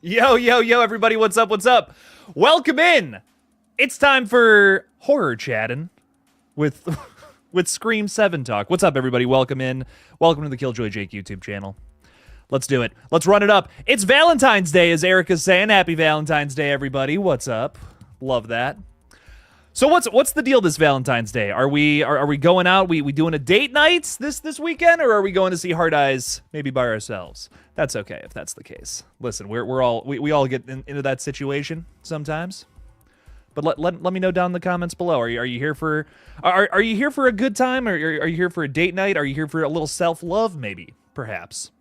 Yo, yo, yo, everybody, what's up, what's up? Welcome in! It's time for horror chatting with with Scream 7 talk. What's up, everybody? Welcome in. Welcome to the KillJoy Jake YouTube channel. Let's do it. Let's run it up. It's Valentine's Day, as Erica's saying. Happy Valentine's Day, everybody. What's up? Love that. So what's the deal this Valentine's Day? Are we going out? We doing a date night this weekend, or are we going to see Hard Eyes maybe by ourselves? That's okay if that's the case. Listen, we all get into that situation sometimes. But let me know down in the comments below. Are you here for are you here for a good time, or are you here for a date night? Are you here for a little self-love maybe, perhaps?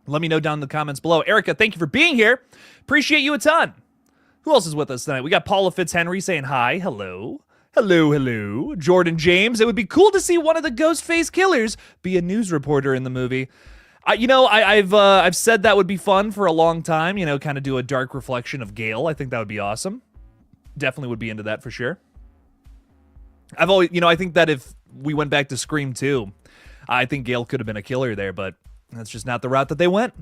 Let me know down in the comments below. Erica, thank you for being here. Appreciate you a ton. Who else is with us tonight? We got Paula Fitzhenry saying hi. Hello. Hello, hello. Jordan James. It would be cool to see one of the Ghostface killers be a news reporter in the movie. I've said that would be fun for a long time. You know, kind of do a dark reflection of Gale. I think that would be awesome. Definitely would be into that for sure. I've always, I think that if we went back to Scream 2, I think Gale could have been a killer there, but that's just not the route that they went.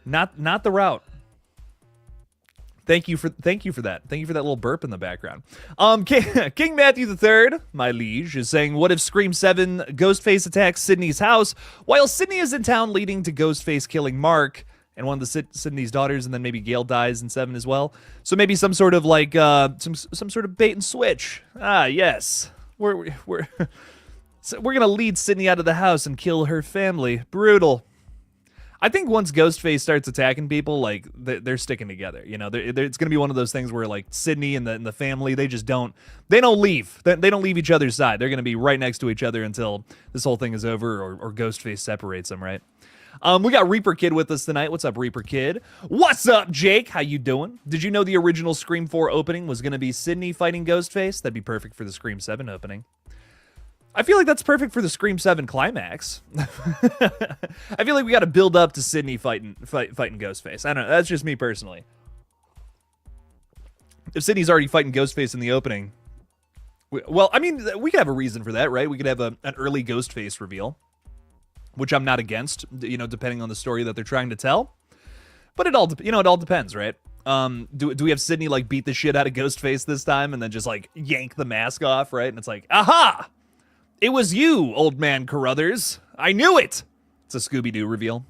Not the route. Thank you for that. Thank you for that little burp in the background. King Matthew III, my liege, is saying, what if Scream 7 Ghostface attacks Sydney's house while Sydney is in town leading to Ghostface killing Mark and one of the Sydney's daughters, and then maybe Gale dies in 7 as well. So maybe some sort of like some sort of bait and switch. Ah, yes. We're gonna lead Sydney out of the house and kill her family. Brutal. I think once Ghostface starts attacking people, like they're sticking together. You know, it's gonna be one of those things where like Sydney and the family, they don't leave. They don't leave each other's side. They're gonna be right next to each other until this whole thing is over, or Ghostface separates them, right? We got Reaper Kid with us tonight. What's up, Reaper Kid? What's up, Jake? How you doing? Did you know the original Scream 4 opening was gonna be Sydney fighting Ghostface? That'd be perfect for the Scream 7 opening. I feel like that's perfect for the Scream 7 climax. I feel like we got to build up to Sydney fighting Ghostface. I don't know. That's just me personally. If Sydney's already fighting Ghostface in the opening, we could have a reason for that, right? We could have an early Ghostface reveal, which I'm not against, depending on the story that they're trying to tell. But it all depends, right? Do we have Sydney like beat the shit out of Ghostface this time and then just like yank the mask off, right? And it's like, aha! It was you, old man Carruthers. I knew it. It's a Scooby-Doo reveal.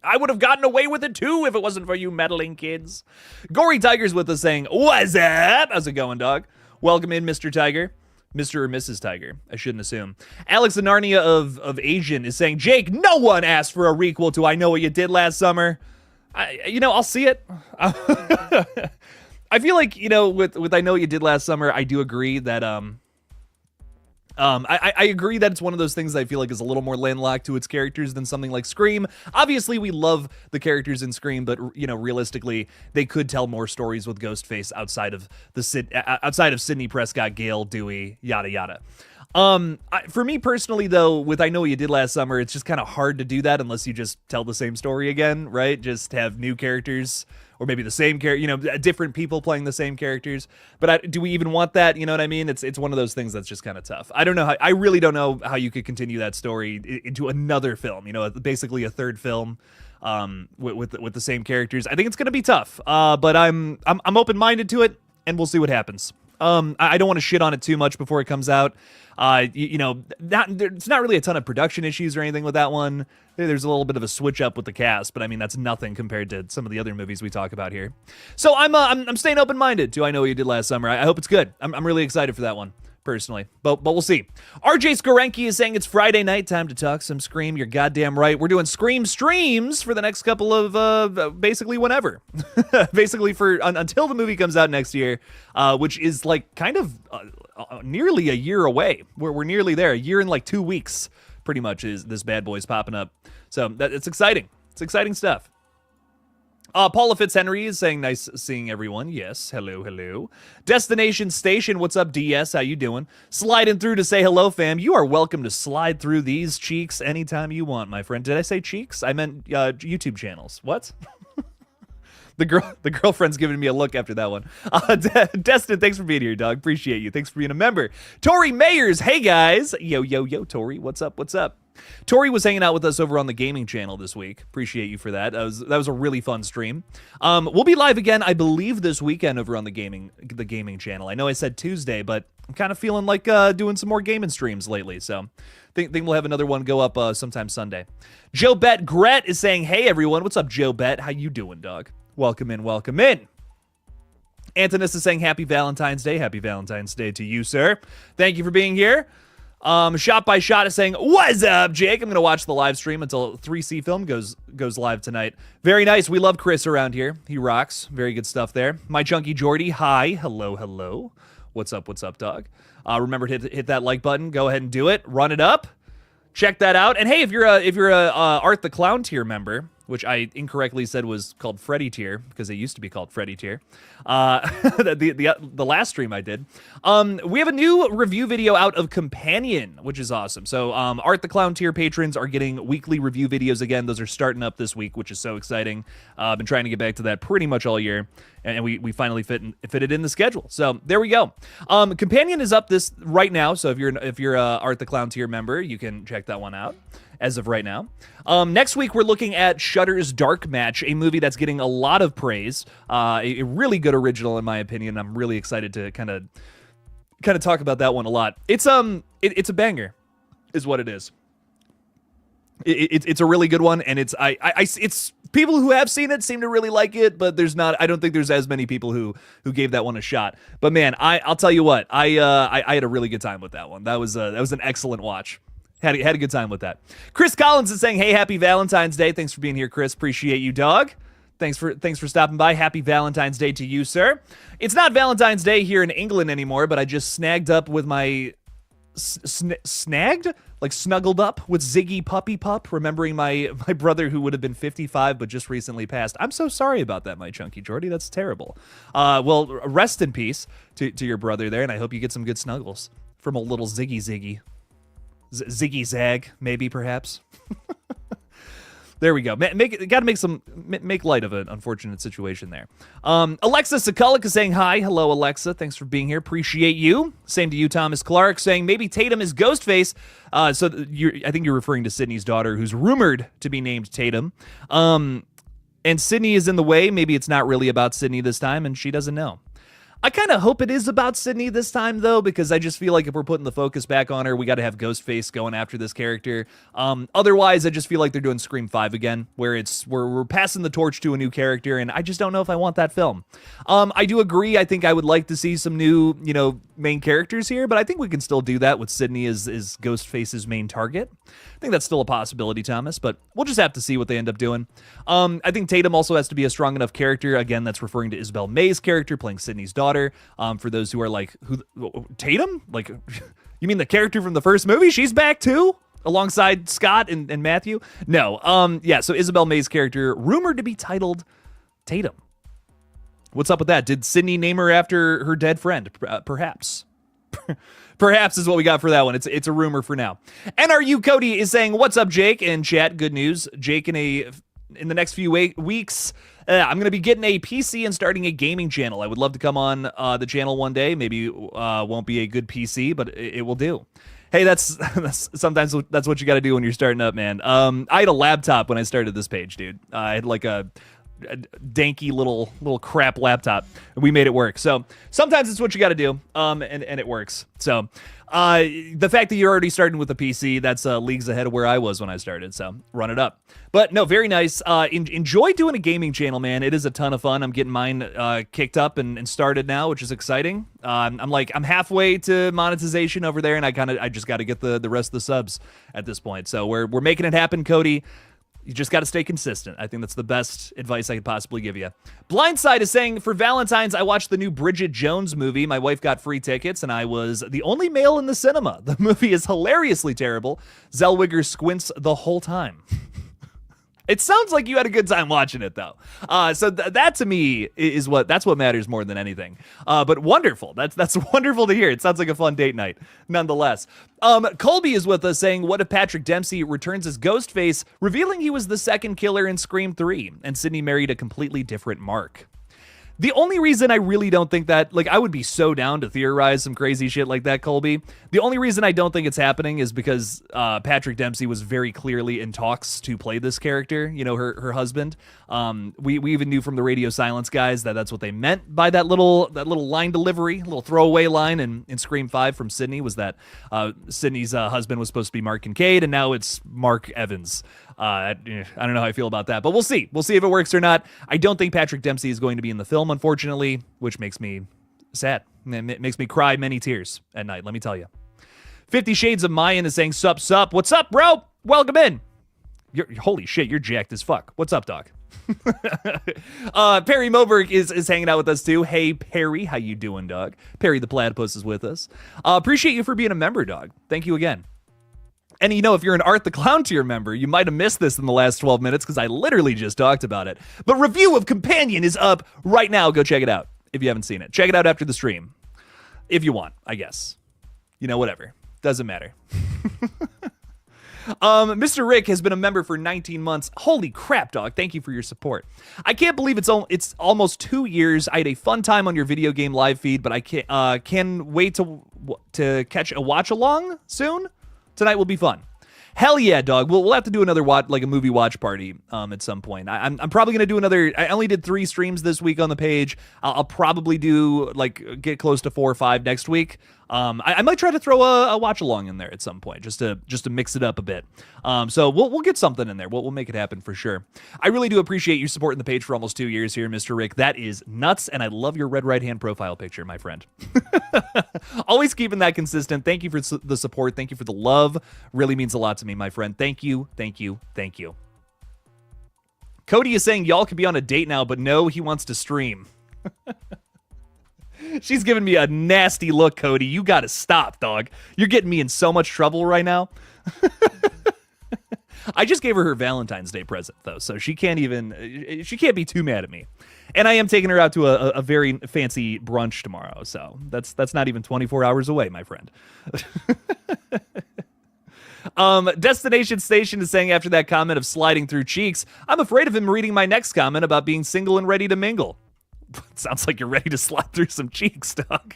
I would have gotten away with it too if it wasn't for you meddling kids. Gory Tiger's with us saying, what's up? How's it going, dog? Welcome in, Mr. Tiger. Mr. or Mrs. Tiger. I shouldn't assume. Alex the Narnia of Asian is saying, Jake, no one asked for a requel to I Know What You Did Last Summer. I'll see it. I feel like, with I Know What You Did Last Summer, I do agree that, I agree that it's one of those things that I feel like is a little more landlocked to its characters than something like Scream. Obviously, we love the characters in Scream, but realistically, they could tell more stories with Ghostface outside of Sidney Prescott, Gale, Dewey, yada yada. For me personally, though, with I Know What You Did Last Summer, it's just kind of hard to do that unless you just tell the same story again, right? Just have new characters. Or maybe the same character, different people playing the same characters. But do we even want that? You know what I mean? It's one of those things that's just kind of tough. I don't know. I really don't know how you could continue that story into another film. Basically a third film with the same characters. I think it's going to be tough. But I'm open-minded to it, and we'll see what happens. I don't want to shit on it too much before it comes out. It's not really a ton of production issues or anything with that one. There's a little bit of a switch up with the cast, but I mean that's nothing compared to some of the other movies we talk about here. So I'm staying open-minded to I Know What You Did Last Summer. I hope it's good. I'm really excited for that one personally, but we'll see. RJ Skorenki is saying it's Friday night, time to talk some Scream. You're goddamn right. We're doing Scream streams for the next couple of basically whenever, basically for until the movie comes out next year, which is like kind of nearly a year away. We're nearly there. A year in like 2 weeks, pretty much, is this bad boy's popping up. So it's exciting. It's exciting stuff. Paula Fitzhenry is saying, nice seeing everyone. Yes, hello, hello. Destination Station, what's up, DS? How you doing? Sliding through to say hello, fam. You are welcome to slide through these cheeks anytime you want, my friend. Did I say cheeks? I meant YouTube channels. What? The girlfriend's giving me a look after that one. Destin, thanks for being here, dog. Appreciate you. Thanks for being a member. Tori Mayers, hey guys. Yo, Tori, what's up? What's up? Tori was hanging out with us over on the gaming channel this week. Appreciate you for that. That was a really fun stream. We'll be live again, I believe, this weekend over on the gaming channel. I know I said Tuesday, but I'm kind of feeling like doing some more gaming streams lately. So think we'll have another one go up sometime Sunday. Joe Bet Gret is saying, "Hey everyone, what's up, Joe Bet? How you doing, dog? Welcome in, welcome in." Antonis is saying, "Happy Valentine's Day. Happy Valentine's Day to you, sir. Thank you for being here." Shot by Shot is saying, "What's up, Jake? I'm going to watch the live stream until 3C Film goes live tonight." Very nice. We love Chris around here. He rocks. Very good stuff there. My Chunky Jordy, hi. Hello, hello. What's up, dog? Remember to hit that like button. Go ahead and do it. Run it up. Check that out. And hey, if you're a Art the Clown tier member, which I incorrectly said was called Freddy tier because it used to be called Freddy tier, the last stream I did, we have a new review video out of Companion, which is awesome. So Art the Clown tier patrons are getting weekly review videos again. Those are starting up this week, which is so exciting. I've been trying to get back to that pretty much all year, and we finally fit it in the schedule. So there we go. Companion is up this right now. So if you're a Art the Clown tier member, you can check that one out as of right now. Next week, we're looking at Shudder's Dark Match, a movie that's getting a lot of praise. A really good original, in my opinion. I'm really excited to kind of talk about that one a lot. It's a banger, is what it is. It's a really good one, and it's people who have seen it seem to really like it, but I don't think there's as many people who gave that one a shot. But man, I'll tell you what, I had a really good time with that one. That was an excellent watch. Had a good time with that. Chris Collins is saying, "Hey, happy Valentine's Day." Thanks for being here, Chris. Appreciate you, dog. Thanks for stopping by. Happy Valentine's Day to you, sir. It's not Valentine's Day here in England anymore, but I just snuggled up with Ziggy Puppy Pup, remembering my brother who would have been 55 but just recently passed. I'm so sorry about that, my Chunky Jordy. That's terrible. Well, rest in peace to your brother there, and I hope you get some good snuggles from a little Ziggy. Ziggy Zag, maybe, perhaps. There we go. Make light of an unfortunate situation there. Alexa Sekulik is saying hi. Hello, Alexa. Thanks for being here. Appreciate you. Same to you, Thomas Clark, saying maybe Tatum is Ghostface. I think you're referring to Sydney's daughter, who's rumored to be named Tatum. And Sydney is in the way. Maybe it's not really about Sydney this time, and she doesn't know. I kind of hope it is about Sydney this time, though, because I just feel like if we're putting the focus back on her, we got to have Ghostface going after this character. Otherwise, I just feel like they're doing Scream 5 again, where we're passing the torch to a new character, and I just don't know if I want that film. I do agree. I think I would like to see some new, main characters here, but I think we can still do that with Sydney as Ghostface's main target. I think that's still a possibility, Thomas, but we'll just have to see what they end up doing. I think Tatum also has to be a strong enough character. Again, that's referring to Isabel May's character playing Sydney's daughter. For those who are like, who Tatum? Like, you mean the character from the first movie? She's back too? Alongside Scott and Matthew? No. Yeah, so Isabel May's character, rumored to be titled Tatum. What's up with that? Did Sydney name her after her dead friend? Perhaps. Perhaps is what we got for that one. It's a rumor for now. NRU Cody is saying, "What's up, Jake?" In chat, good news. Jake, in the next few weeks, I'm going to be getting a PC and starting a gaming channel. I would love to come on the channel one day. Maybe won't be a good PC, but it will do. Hey, that's sometimes that's what you got to do when you're starting up, man. I had a laptop when I started this page, dude. I had like a danky little crap laptop, and we made it work. So sometimes it's what you got to do, and it works. So the fact that you're already starting with a PC, that's leagues ahead of where I was when I started. So run it up. But no, very nice. Enjoy doing a gaming channel, man. It is a ton of fun. I'm getting mine kicked up and started now, which is exciting. I'm halfway to monetization over there, and I just got to get the rest of the subs at this point. So we're making it happen, Cody. You just got to stay consistent. I think that's the best advice I could possibly give you. Blindside is saying, "For Valentine's, I watched the new Bridget Jones movie. My wife got free tickets, and I was the only male in the cinema. The movie is hilariously terrible. Zellweger squints the whole time." It sounds like you had a good time watching it, though. So that to me is what matters more than anything. But wonderful. That's wonderful to hear. It sounds like a fun date night, nonetheless. Colby is with us saying, "What if Patrick Dempsey returns as Ghostface, revealing he was the second killer in Scream 3, and Sydney married a completely different Mark?" The only reason I really don't think that, like, I would be so down to theorize some crazy shit like that, Colby. The only reason I don't think it's happening is because Patrick Dempsey was very clearly in talks to play this character, you know, her husband. We even knew from the radio silence guys that that's what they meant by that little line delivery, little throwaway line in Scream 5 from Sydney, was that Sydney's husband was supposed to be Mark Kincaid, and now it's Mark Evans. I don't know how I feel about that, but we'll see. We'll see if it works or not. I don't think Patrick Dempsey is going to be in the film, unfortunately, which makes me sad. It makes me cry many tears at night, let me tell you. 50 Shades of Mayan is saying, sup. What's up, bro? Welcome in. Holy shit, you're jacked as fuck. What's up, dog? Perry Moberg is hanging out with us too. Hey, Perry, how you doing, dog? Perry the Platypus is with us. Appreciate you for being a member, dog. Thank you again. And you know, if you're an Art the Clown tier member, you might have missed this in the last 12 minutes because I literally just talked about it. But review of Companion is up right now. Go check it out if you haven't seen it. Check it out after the stream. If you want, I guess. You know, whatever. Doesn't matter. Mr. Rick has been a member for 19 months. Holy crap, dog. Thank you for your support. I can't believe it's almost 2 years. I had a fun time on your video game live feed, but I can wait to catch a watch along soon. Tonight will be fun. Hell yeah, dog. We'll have to do another a movie watch party at some point. I'm probably gonna do another. I only did 3 streams this week on the page. I'll probably do get close to 4 or 5 next week. I might try to throw a watch along in there at some point just to mix it up a bit. So we'll get something in there. We'll make it happen for sure. I really do appreciate you supporting the page for almost 2 years here, Mr. Rick. That is nuts, and I love your red right hand profile picture, my friend. Always keeping that consistent. Thank you for the support. Thank you for the love. Really means a lot to me, my friend. Thank you. Thank you. Thank you. Cody is saying y'all could be on a date now, but no, he wants to stream. She's giving me a nasty look, Cody. You gotta stop, dog. You're getting me in so much trouble right now. I just gave her Valentine's Day present, though, so she can't be too mad at me. And I am taking her out to a very fancy brunch tomorrow, so that's not even 24 hours away, my friend. Destination Station is saying after that comment of sliding through cheeks, I'm afraid of him reading my next comment about being single and ready to mingle. Sounds like you're ready to slide through some cheeks, dog.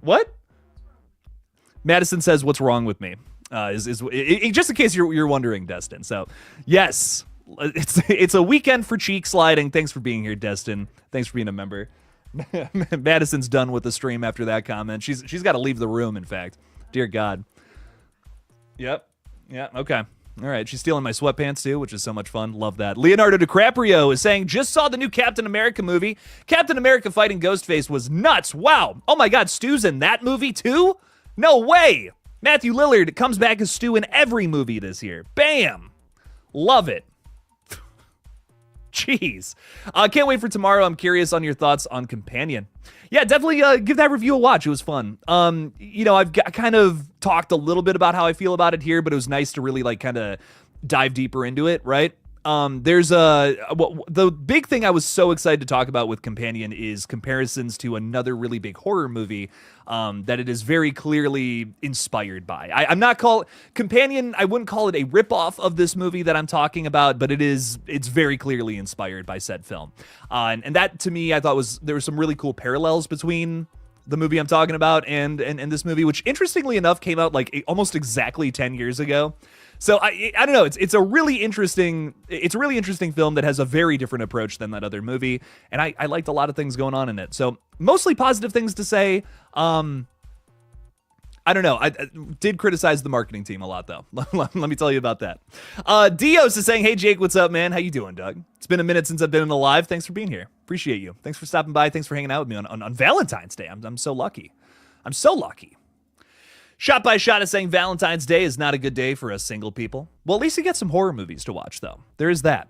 What? Madison says, "What's wrong with me?" Just in case you're wondering, Destin. So, yes, it's a weekend for cheek sliding. Thanks for being here, Destin. Thanks for being a member. Madison's done with the stream after that comment. She's got to leave the room. In fact, dear God. Yep. Yeah. Okay. All right, she's stealing my sweatpants too, which is so much fun. Love that. Leonardo DiCaprio is saying, just saw the new Captain America movie. Captain America fighting Ghostface was nuts. Wow. Oh my God, Stu's in that movie too? No way. Matthew Lillard comes back as Stu in every movie this year. Bam. Love it. Jeez. Can't wait for tomorrow. I'm curious on your thoughts on Companion. Yeah, definitely give that review a watch. It was fun. You know, I've kind of talked a little bit about how I feel about it here, but it was nice to really kind of dive deeper into it, right? There's the big thing I was so excited to talk about with Companion is comparisons to another really big horror movie that it is very clearly inspired by. I'm not Companion, I wouldn't call it a ripoff of this movie that I'm talking about, but it's very clearly inspired by said film. And that to me, I thought there were some really cool parallels between the movie I'm talking about and this movie, which interestingly enough came out almost exactly 10 years ago. So I don't know. It's a really interesting film that has a very different approach than that other movie, and I liked a lot of things going on in it. So mostly positive things to say. I don't know. I did criticize the marketing team a lot though. Let me tell you about that. Dios is saying, "Hey Jake, what's up, man? How you doing, Doug? It's been a minute since I've been in the live. Thanks for being here. Appreciate you. Thanks for stopping by. Thanks for hanging out with me on Valentine's Day. I'm so lucky. I'm so lucky." Shot by Shot is saying Valentine's Day is not a good day for us single people. Well, at least you get some horror movies to watch, though. There is that.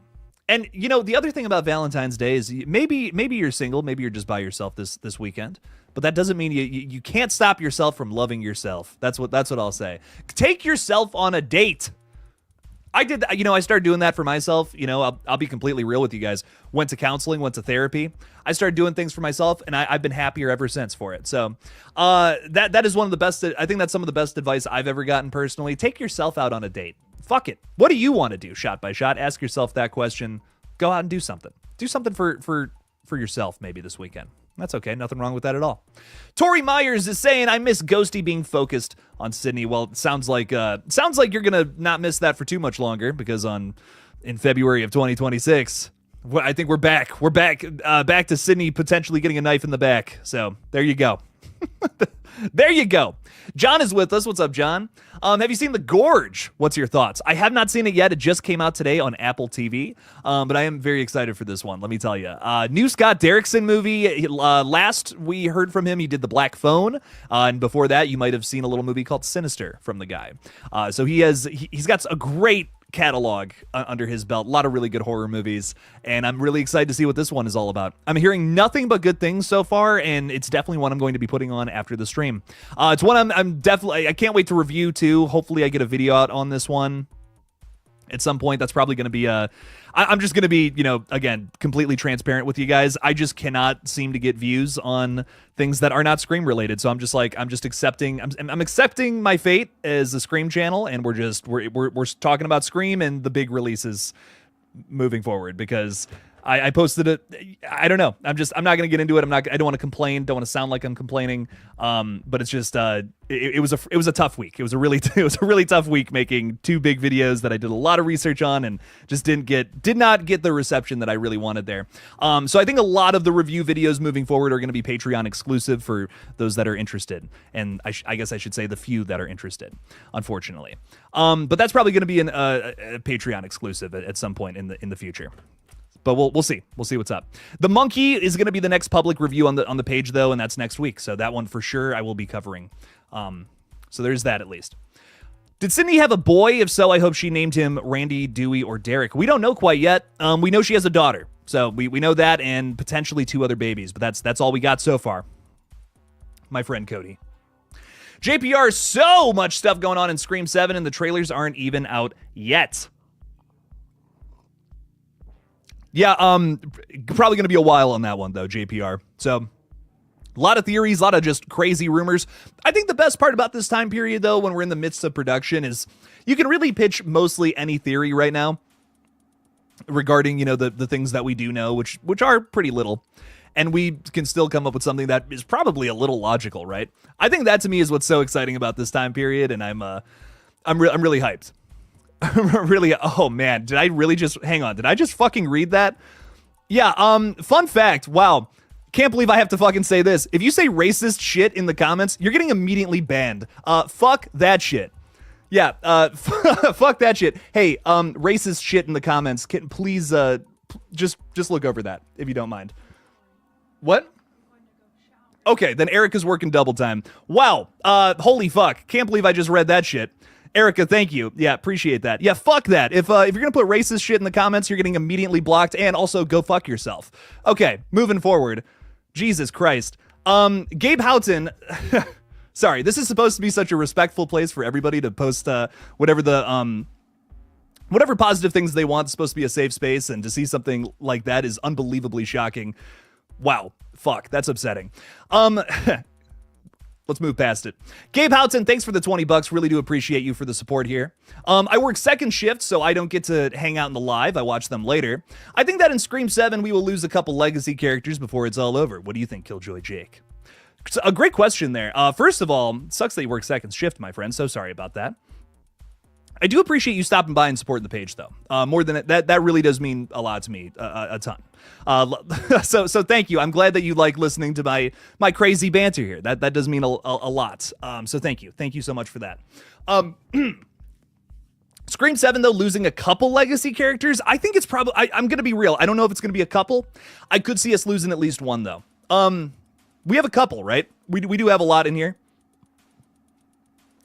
And, you know, the other thing about Valentine's Day is maybe you're single, maybe you're just by yourself this weekend, but that doesn't mean you can't stop yourself from loving yourself. That's what I'll say. Take yourself on a date. I did, you know, I started doing that for myself. You know, I'll be completely real with you guys. Went to counseling, went to therapy. I started doing things for myself, and I've been happier ever since for it. So that is one of the best, I think that's some of the best advice I've ever gotten personally. Take yourself out on a date. Fuck it. What do you want to do? Shot by Shot. Ask yourself that question. Go out and do something. do something for yourself maybe this weekend. That's okay. Nothing wrong with that at all. Tori Myers is saying, I miss Ghosty being focused on Sydney. Well, it sounds like you're going to not miss that for too much longer, because in February of 2026, I think we're back. We're back to Sydney potentially getting a knife in the back. So there you go. There you go. John is with us. What's up, John? Have you seen The Gorge? What's your thoughts? I have not seen it yet. It just came out today on Apple TV, but I am very excited for this one. Let me tell you. New Scott Derrickson movie. Last we heard from him, he did The Black Phone, and before that, you might have seen a little movie called Sinister from the guy. So he's got a great catalog under his belt. A lot of really good horror movies, and I'm really excited to see what this one is all about. I'm hearing nothing but good things so far, and it's definitely one I'm going to be putting on after the stream. It's one I'm definitely, I can't wait to review too. Hopefully I get a video out on this one at some point. That's probably going to be I'm just going to be, again, completely transparent with you guys. I just cannot seem to get views on things that are not Scream related. So I'm just accepting, I'm accepting my fate as a Scream channel, and we're talking about Scream and the big releases moving forward, because I posted it. I don't know. I'm not going to get into it. I don't want to complain. Don't want to sound like I'm complaining. But it's just, it was a tough week. It was a really tough week making two big videos that I did a lot of research on and just did not get the reception that I really wanted there. So I think a lot of the review videos moving forward are going to be Patreon exclusive for those that are interested. And I guess I should say the few that are interested, unfortunately. But that's probably going to be a Patreon exclusive at some point in the future. But we'll see. We'll see what's up. The Monkey is going to be the next public review on the page, though, and that's next week. So that one for sure I will be covering. So there's that at least. Did Sydney have a boy? If so, I hope she named him Randy, Dewey, or Derek. We don't know quite yet. We know she has a daughter. So we know that, and potentially 2 other babies. But that's all we got so far. My friend Cody. JPR, so much stuff going on in Scream 7, and the trailers aren't even out yet. Yeah, probably going to be a while on that one, though, JPR. So, a lot of theories, a lot of just crazy rumors. I think the best part about this time period, though, when we're in the midst of production, is you can really pitch mostly any theory right now regarding, the things that we do know, which are pretty little. And we can still come up with something that is probably a little logical, right? I think that, to me, is what's so exciting about this time period, and I'm really hyped. Really, oh man, did I really just, hang on, did I just fucking read that? Yeah, fun fact, wow, can't believe I have to fucking say this. If you say racist shit in the comments, you're getting immediately banned. Fuck that shit. Yeah, fuck that shit. Hey, racist shit in the comments, please, just look over that, if you don't mind. What? Okay, then Erica's working double time. Wow, holy fuck, can't believe I just read that shit. Erica, thank you. Yeah, appreciate that. Yeah, fuck that. If you're gonna put racist shit in the comments, you're getting immediately blocked, and also go fuck yourself. Okay, moving forward. Jesus Christ. Gabe Houghton. Sorry, this is supposed to be such a respectful place for everybody to post whatever positive things they want. It's supposed to be a safe space, and to see something like that is unbelievably shocking. Wow, fuck, that's upsetting. Let's move past it. Gabe Houghton, thanks for the $20. Really do appreciate you for the support here. I work second shift, so I don't get to hang out in the live. I watch them later. I think that in Scream 7, we will lose a couple legacy characters before it's all over. What do you think, KillJoy Jake? It's a great question there. First of all, it sucks that you work second shift, my friend. So sorry about that. I do appreciate you stopping by and supporting the page, though. More than that really does mean a lot to me, a ton. So thank you. I'm glad that you like listening to my crazy banter here. That does mean a lot. So thank you so much for that. Scream 7, though, losing a couple legacy characters, I think it's probably, I'm gonna be real. I don't know if it's gonna be a couple. I could see us losing at least one, though. We have a couple, right? We do have a lot in here.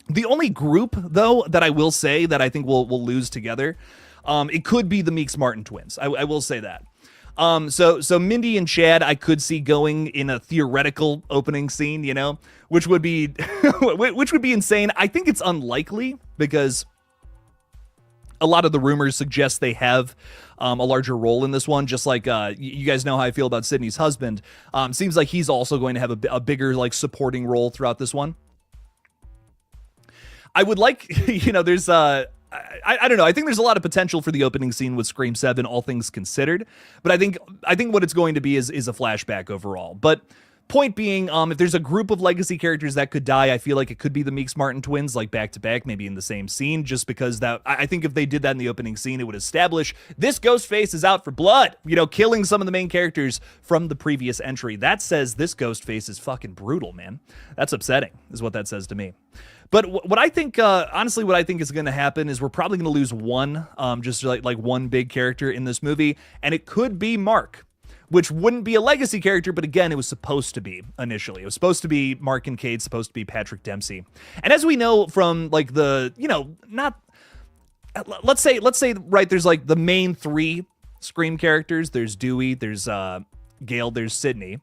The only group, though, that I will say that I think we'll lose together, it could be the Meeks Martin twins. I will say that. So Mindy and Chad, I could see going in a theoretical opening scene, which would be which would be insane. I think it's unlikely because a lot of the rumors suggest they have a larger role in this one. Just like you guys know how I feel about Sydney's husband. Seems like he's also going to have a bigger supporting role throughout this one. I would like, there's I don't know. I think there's a lot of potential for the opening scene with Scream 7, all things considered. But I think what it's going to be is a flashback overall. But point being, if there's a group of legacy characters that could die, I feel like it could be the Meeks Martin twins, like back to back, maybe in the same scene, just because I think if they did that in the opening scene, it would establish this Ghostface is out for blood, killing some of the main characters from the previous entry. That says this Ghostface is fucking brutal, man. That's upsetting, is what that says to me. But what I think, honestly, what I think is going to happen is we're probably going to lose one, just like one big character in this movie, and it could be Mark, which wouldn't be a legacy character, but again, it was supposed to be initially. It was supposed to be Mark and Cade, supposed to be Patrick Dempsey. And as we know from like let's say, right, there's like the main three Scream characters. There's Dewey, there's Gale, there's Sidney.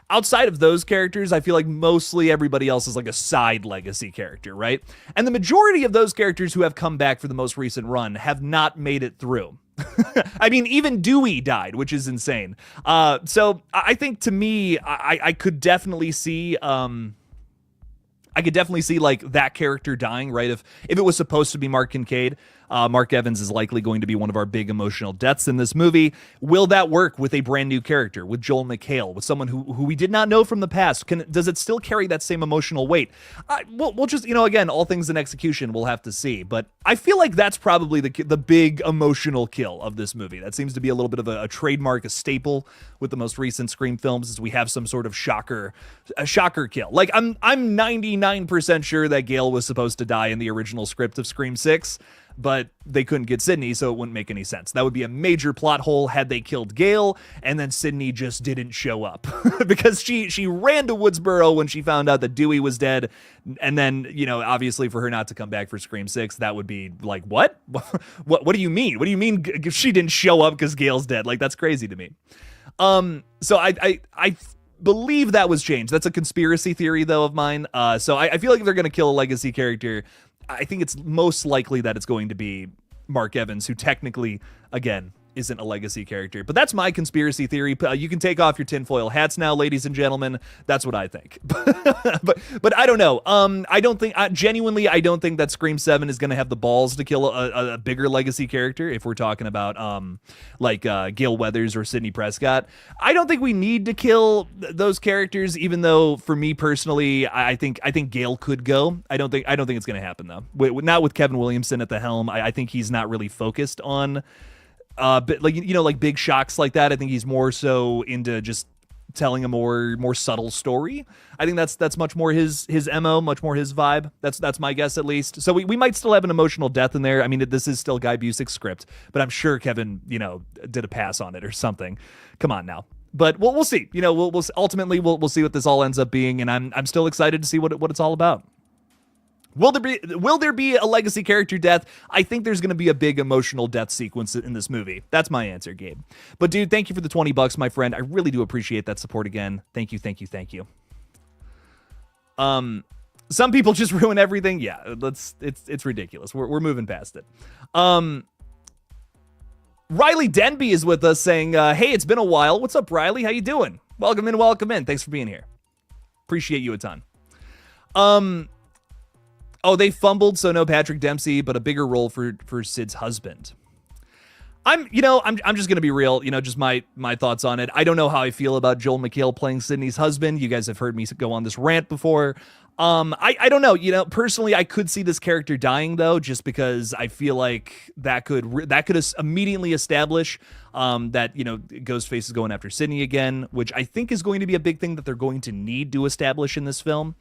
Outside of those characters, I feel like mostly everybody else is like a side legacy character, right? And the majority of those characters who have come back for the most recent run have not made it through. I mean, even Dewey died, which is insane. So I think, to me, I could definitely see like that character dying, right? If it was supposed to be Mark Kincaid, Mark Evans is likely going to be one of our big emotional deaths in this movie. Will that work with a brand new character, with Joel McHale, with someone who we did not know from the past? Does it still carry that same emotional weight? We'll just, again, all things in execution, we'll have to see. But I feel like that's probably the big emotional kill of this movie. That seems to be a little bit of a trademark, a staple with the most recent Scream films, is we have some sort of shocker kill. Like, I'm 99% sure that Gale was supposed to die in the original script of Scream 6. But they couldn't get Sidney, so it wouldn't make any sense. That would be a major plot hole had they killed Gale, and then Sidney just didn't show up. Because she ran to Woodsboro when she found out that Dewey was dead, and then, obviously for her not to come back for Scream 6, that would be like, what? What do you mean? What do you mean she didn't show up because Gale's dead? Like, that's crazy to me. So I believe that was changed. That's a conspiracy theory, though, of mine. So I feel like if they're going to kill a legacy character, I think it's most likely that it's going to be Mark Evans, who technically, again, isn't a legacy character. But that's my conspiracy theory. You can take off your tinfoil hats now, ladies and gentlemen. That's what I think. but I don't know. I don't think that Scream 7 is going to have the balls to kill a bigger legacy character, if we're talking about Gale Weathers or Sidney Prescott. I don't think we need to kill those characters, even though, for me personally, I think Gale could go. I don't think it's going to happen, though. Not with Kevin Williamson at the helm. I think he's not really focused on but like big shocks like that. I think he's more so into just telling a more subtle story. I think that's much more his MO, much more his vibe. That's my guess, at least. So we might still have an emotional death in there. I mean, this is still Guy Busick's script, but I'm sure Kevin, did a pass on it or something. Come on now. But we'll see. We'll ultimately we'll see what this all ends up being, and I'm still excited to see what it's all about. Will there be a legacy character death? I think there's going to be a big emotional death sequence in this movie. That's my answer, Gabe. But dude, thank you for the $20, my friend. I really do appreciate that support again. Thank you. Some people just ruin everything. Yeah, it's ridiculous. We're moving past it. Riley Denby is with us saying, hey, it's been a while. What's up, Riley? How you doing? Welcome in. Thanks for being here. Appreciate you a ton. Oh, they fumbled, so no Patrick Dempsey, but a bigger role for Sid's husband. I'm just gonna be real, just my thoughts on it. I don't know how I feel about Joel McHale playing Sidney's husband. You guys have heard me go on this rant before. I don't know. Personally, I could see this character dying, though, just because I feel like that could immediately establish that Ghostface is going after Sidney again, which I think is going to be a big thing that they're going to need to establish in this film.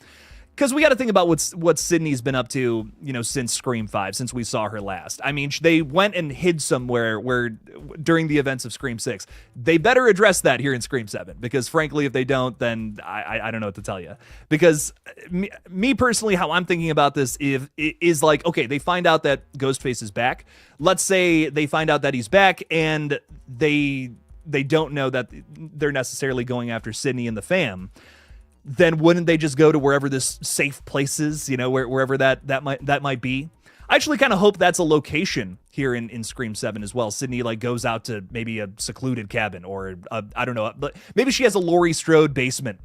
Because we got to think about what Sidney's been up to, since Scream 5, since we saw her last. I mean, they went and hid somewhere during the events of Scream 6. They better address that here in Scream 7, because frankly, if they don't, then I don't know what to tell you. Because me personally, how I'm thinking about this is like, okay, they find out that Ghostface is back. Let's say they find out that he's back, and they don't know that they're necessarily going after Sidney and the fam. Then wouldn't they just go to wherever this safe place is, wherever that might be? I actually kind of hope that's a location here in Scream 7 as well. Sydney like goes out to maybe a secluded cabin or I don't know, but maybe she has a Laurie Strode basement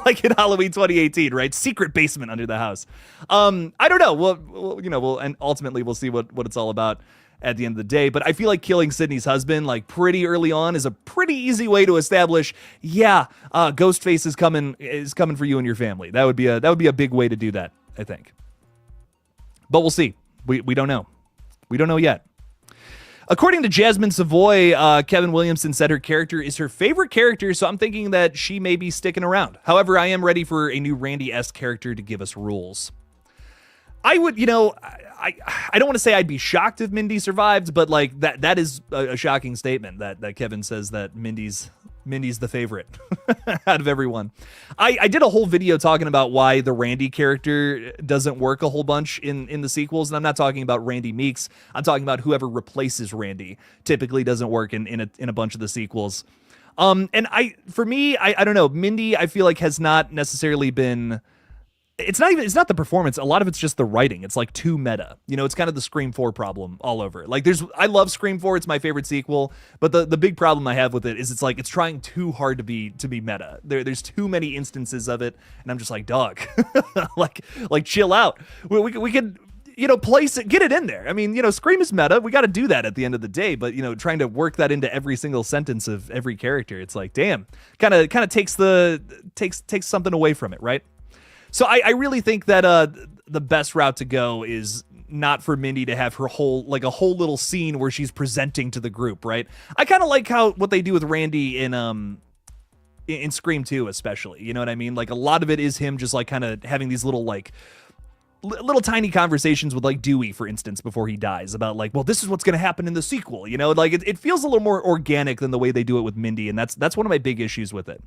like in Halloween 2018, right? Secret basement under the house. I don't know. We'll and ultimately we'll see what it's all about at the end of the day. But I feel like killing Sydney's husband like pretty early on is a pretty easy way to establish, Ghostface is coming for you and your family. That would be a big way to do that, I think. But we'll see. We don't know. We don't know yet. According to Jasmine Savoy, Kevin Williamson said her character is her favorite character, so I'm thinking that she may be sticking around. However, I am ready for a new Randy-esque character to give us rules. I would, I don't want to say I'd be shocked if Mindy survived, but like that is a shocking statement that Kevin says that Mindy's the favorite out of everyone. I did a whole video talking about why the Randy character doesn't work a whole bunch in the sequels, and I'm not talking about Randy Meeks. I'm talking about whoever replaces Randy typically doesn't work in a bunch of the sequels. And for me, I don't know. Mindy, I feel like has not necessarily been. It's not the performance. A lot of it's just the writing. It's like too meta. It's kind of the Scream 4 problem all over. Like I love Scream 4. It's my favorite sequel. But the big problem I have with it is it's trying too hard to be meta. There's too many instances of it. And I'm just like, dog, like chill out. We could, place it, get it in there. I mean, Scream is meta. We got to do that at the end of the day. But, trying to work that into every single sentence of every character, it's like, damn, kind of takes something away from it, right? So I really think that the best route to go is not for Mindy to have a whole little scene where she's presenting to the group, right? I kind of like what they do with Randy in Scream 2 especially. You know what I mean? Like a lot of it is him just like kind of having these little tiny conversations with like Dewey, for instance, before he dies about like, well, this is what's going to happen in the sequel. Like it feels a little more organic than the way they do it with Mindy. And that's one of my big issues with it.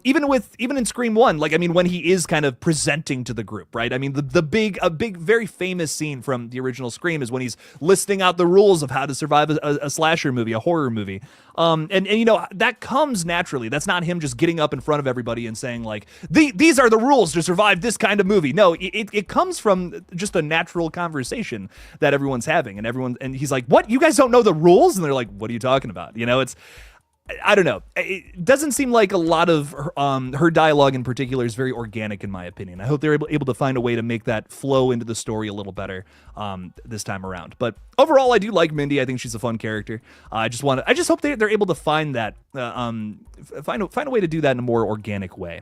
Even in Scream 1, like, I mean, when he is kind of presenting to the group, right? I mean, a big, very famous scene from the original Scream is when he's listing out the rules of how to survive a slasher movie, a horror movie. And that comes naturally. That's not him just getting up in front of everybody and saying like, these are the rules to survive this kind of movie. No, it comes from just a natural conversation that everyone's having, and he's like, what, you guys don't know the rules? And they're like, what are you talking about? I don't know. It doesn't seem like a lot of her dialogue in particular is very organic, in my opinion. I hope they're able to find a way to make that flow into the story a little better this time around. But overall, I do like Mindy. I think she's a fun character. I just hope they're able to find that, find a way to do that in a more organic way.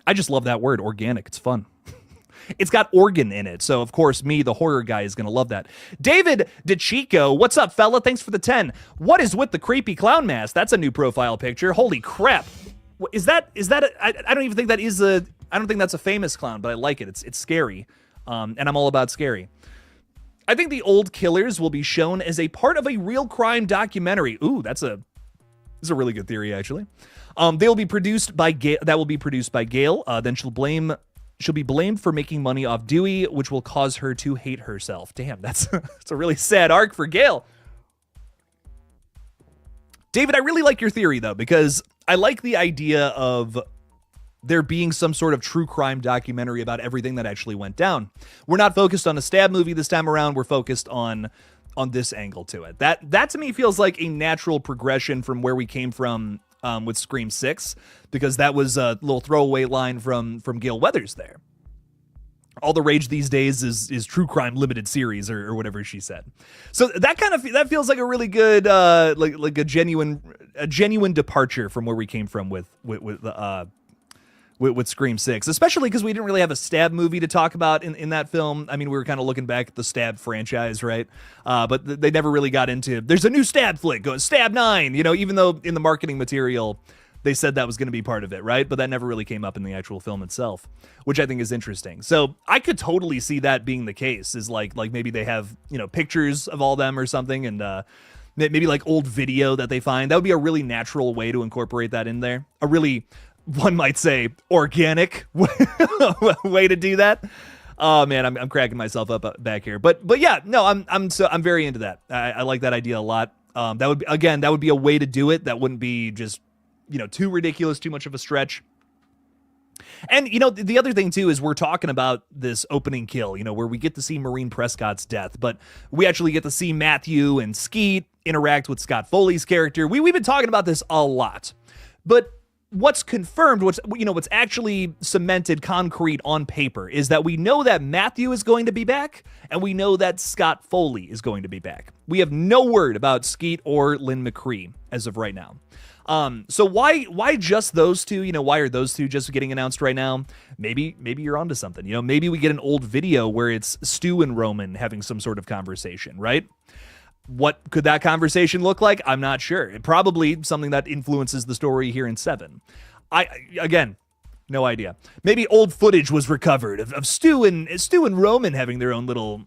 I just love that word, organic. It's fun. It's got organ in it, so of course me, the horror guy, is gonna love that. David DeChico, what's up, fella? Thanks for the 10. What is with the creepy clown mask? That's a new profile picture. Holy crap! Is that? I don't even think that is a. I don't think that's a famous clown, but I like it. It's scary, and I'm all about scary. I think the old killers will be shown as a part of a real crime documentary. Ooh, this is a really good theory, actually. They will be produced by Gail. That will be produced by Gail. Then she'll be blamed for making money off Dewey, which will cause her to hate herself. Damn, that's a really sad arc for Gail. David, I really like your theory, though, because I like the idea of there being some sort of true crime documentary about everything that actually went down. We're not focused on a stab movie this time around. We're focused on this angle to it. That to me feels like a natural progression from where we came from with Scream 6, because that was a little throwaway line from Gail Weathers there. All the rage these days is true crime limited series or whatever she said. So that feels like a really good like a genuine departure from where we came from with Scream 6, especially because we didn't really have a stab movie to talk about in that film. I mean, we were kind of looking back at the Stab franchise, right? But they never really got into, there's a new Stab flick, Stab 9, even though in the marketing material, they said that was going to be part of it, right? But that never really came up in the actual film itself, which I think is interesting. So I could totally see that being the case, is like maybe they have, pictures of all them or something, and maybe like old video that they find. That would be a really natural way to incorporate that in there. A really, one might say, organic way to do that. Oh man, I'm cracking myself up back here. But yeah, no, I'm very into that. I like that idea a lot. That would be a way to do it that wouldn't be just, too ridiculous, too much of a stretch. And, the other thing, too, is we're talking about this opening kill, where we get to see Maureen Prescott's death, but we actually get to see Matthew and Skeet interact with Scott Foley's character. We've been talking about this a lot, but what's confirmed, what's actually cemented concrete on paper is that we know that Matthew is going to be back, and we know that Scott Foley is going to be back. We have no word about Skeet or Lynn McCree as of right now. So why just those two? Why are those two just getting announced right now? Maybe you're onto something. Maybe we get an old video where it's Stu and Roman having some sort of conversation, right? What could that conversation look like? I'm not sure. Probably something that influences the story here in 7. Again, no idea. Maybe old footage was recovered of Stu and Roman having their own little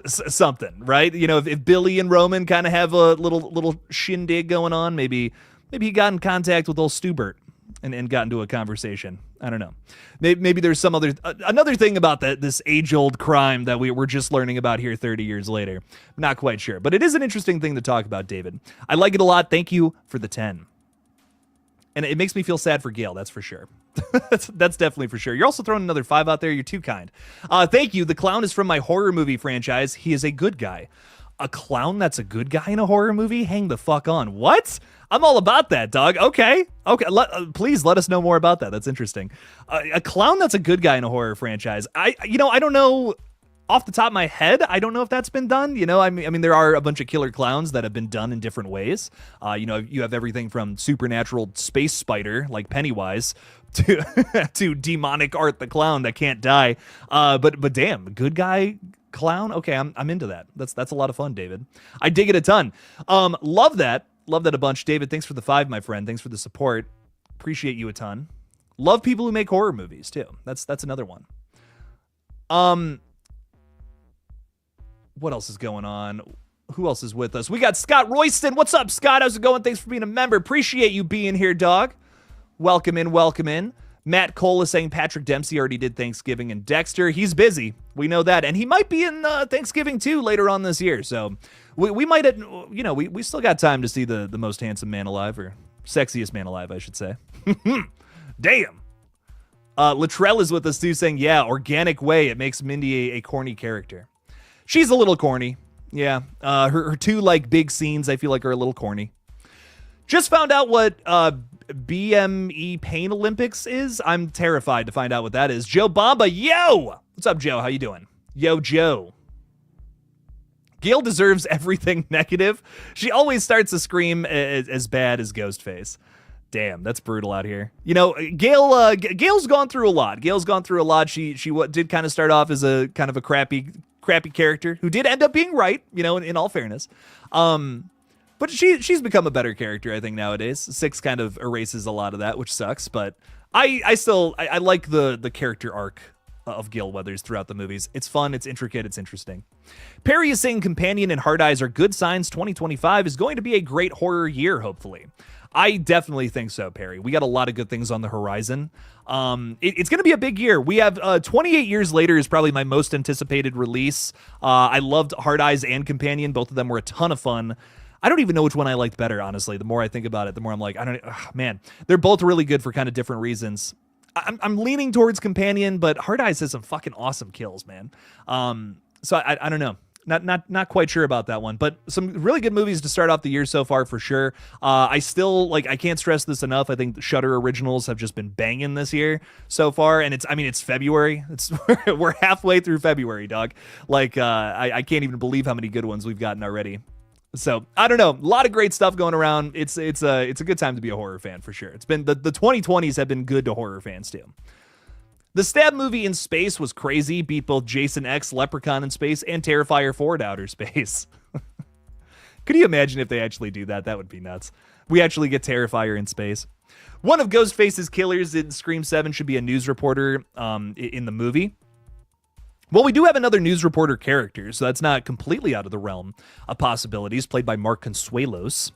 something, right? If Billy and Roman kind of have a little shindig going on, maybe he got in contact with old Stubert and got into a conversation. I don't know. Maybe there's some another thing about this age-old crime that we're just learning about here 30 years later. I'm not quite sure, but it is an interesting thing to talk about, David. I like it a lot. Thank you for the 10. And it makes me feel sad for Gail, that's for sure. That's definitely for sure. You're also throwing another 5 out there. You're too kind. Thank you. The clown is from my horror movie franchise. He is a good guy. A clown that's a good guy in a horror movie? Hang the fuck on. What? I'm all about that, dog. Okay. Please let us know more about that. That's interesting. A clown that's a good guy in a horror franchise. I don't know off the top of my head. I don't know if that's been done. I mean, there are a bunch of killer clowns that have been done in different ways. You have everything from supernatural space spider like Pennywise to demonic Art the Clown that can't die. But damn, good guy clown. Okay, I'm into that. That's a lot of fun, David. I dig it a ton. Love that a bunch, David. Thanks for the 5, my friend. Thanks for the support. Appreciate you a ton. Love people who make horror movies too. That's another one. What else is going on? Who else is with us? We got Scott Royston. What's up, Scott? How's it going? Thanks for being a member. Appreciate you being here, dog. Welcome in. Matt Cole is saying Patrick Dempsey already did Thanksgiving and Dexter. He's busy. We know that. And he might be in Thanksgiving too later on this year. So we might, we still got time to see the most handsome man alive, or sexiest man alive, I should say. Damn. Latrell is with us too, saying, yeah, organic way. It makes Mindy a corny character. She's a little corny. Yeah. Her 2 big scenes, I feel like, are a little corny. Just found out what BME Pain Olympics is. I'm terrified to find out what that is. Joe Bamba, yo! What's up, Joe? How you doing? Yo, Joe. Gail deserves everything negative. She always starts to scream as bad as Ghostface. Damn, that's brutal out here. Gail's gone through a lot. She did kind of start off as a kind of a crappy character who did end up being right, in all fairness. But she's become a better character, I think, nowadays. 6 kind of erases a lot of that, which sucks. But I still like the character arc of Gil Weathers throughout the movies. It's fun, it's intricate, it's interesting. Perry is saying Companion and Hard Eyes are good signs. 2025 is going to be a great horror year, hopefully. I definitely think so, Perry. We got a lot of good things on the horizon. It's going to be a big year. We have 28 Years Later is probably my most anticipated release. I loved Hard Eyes and Companion. Both of them were a ton of fun. I don't even know which one I liked better, honestly. The more I think about it, the more I'm like, man, they're both really good for kind of different reasons. I'm leaning towards Companion, but Hard Eyes has some fucking awesome kills, man. So I don't know. Not quite sure about that one, but some really good movies to start off the year so far for sure. I can't stress this enough. I think the Shudder originals have just been banging this year so far, and it's February. We're halfway through February, dog. I can't even believe how many good ones we've gotten already. So I don't know, a lot of great stuff going around. It's a good time to be a horror fan for sure. It's been the 2020s have been good to horror fans too. The Stab movie in space was crazy, beat both Jason X, Leprechaun in space, and Terrifier 4 to outer space. Could you imagine if they actually do that? That would be nuts. We actually get Terrifier in space. One of Ghostface's killers in Scream 7 should be a news reporter in the movie. Well, we do have another news reporter character, so that's not completely out of the realm of possibilities, played by Mark Consuelos.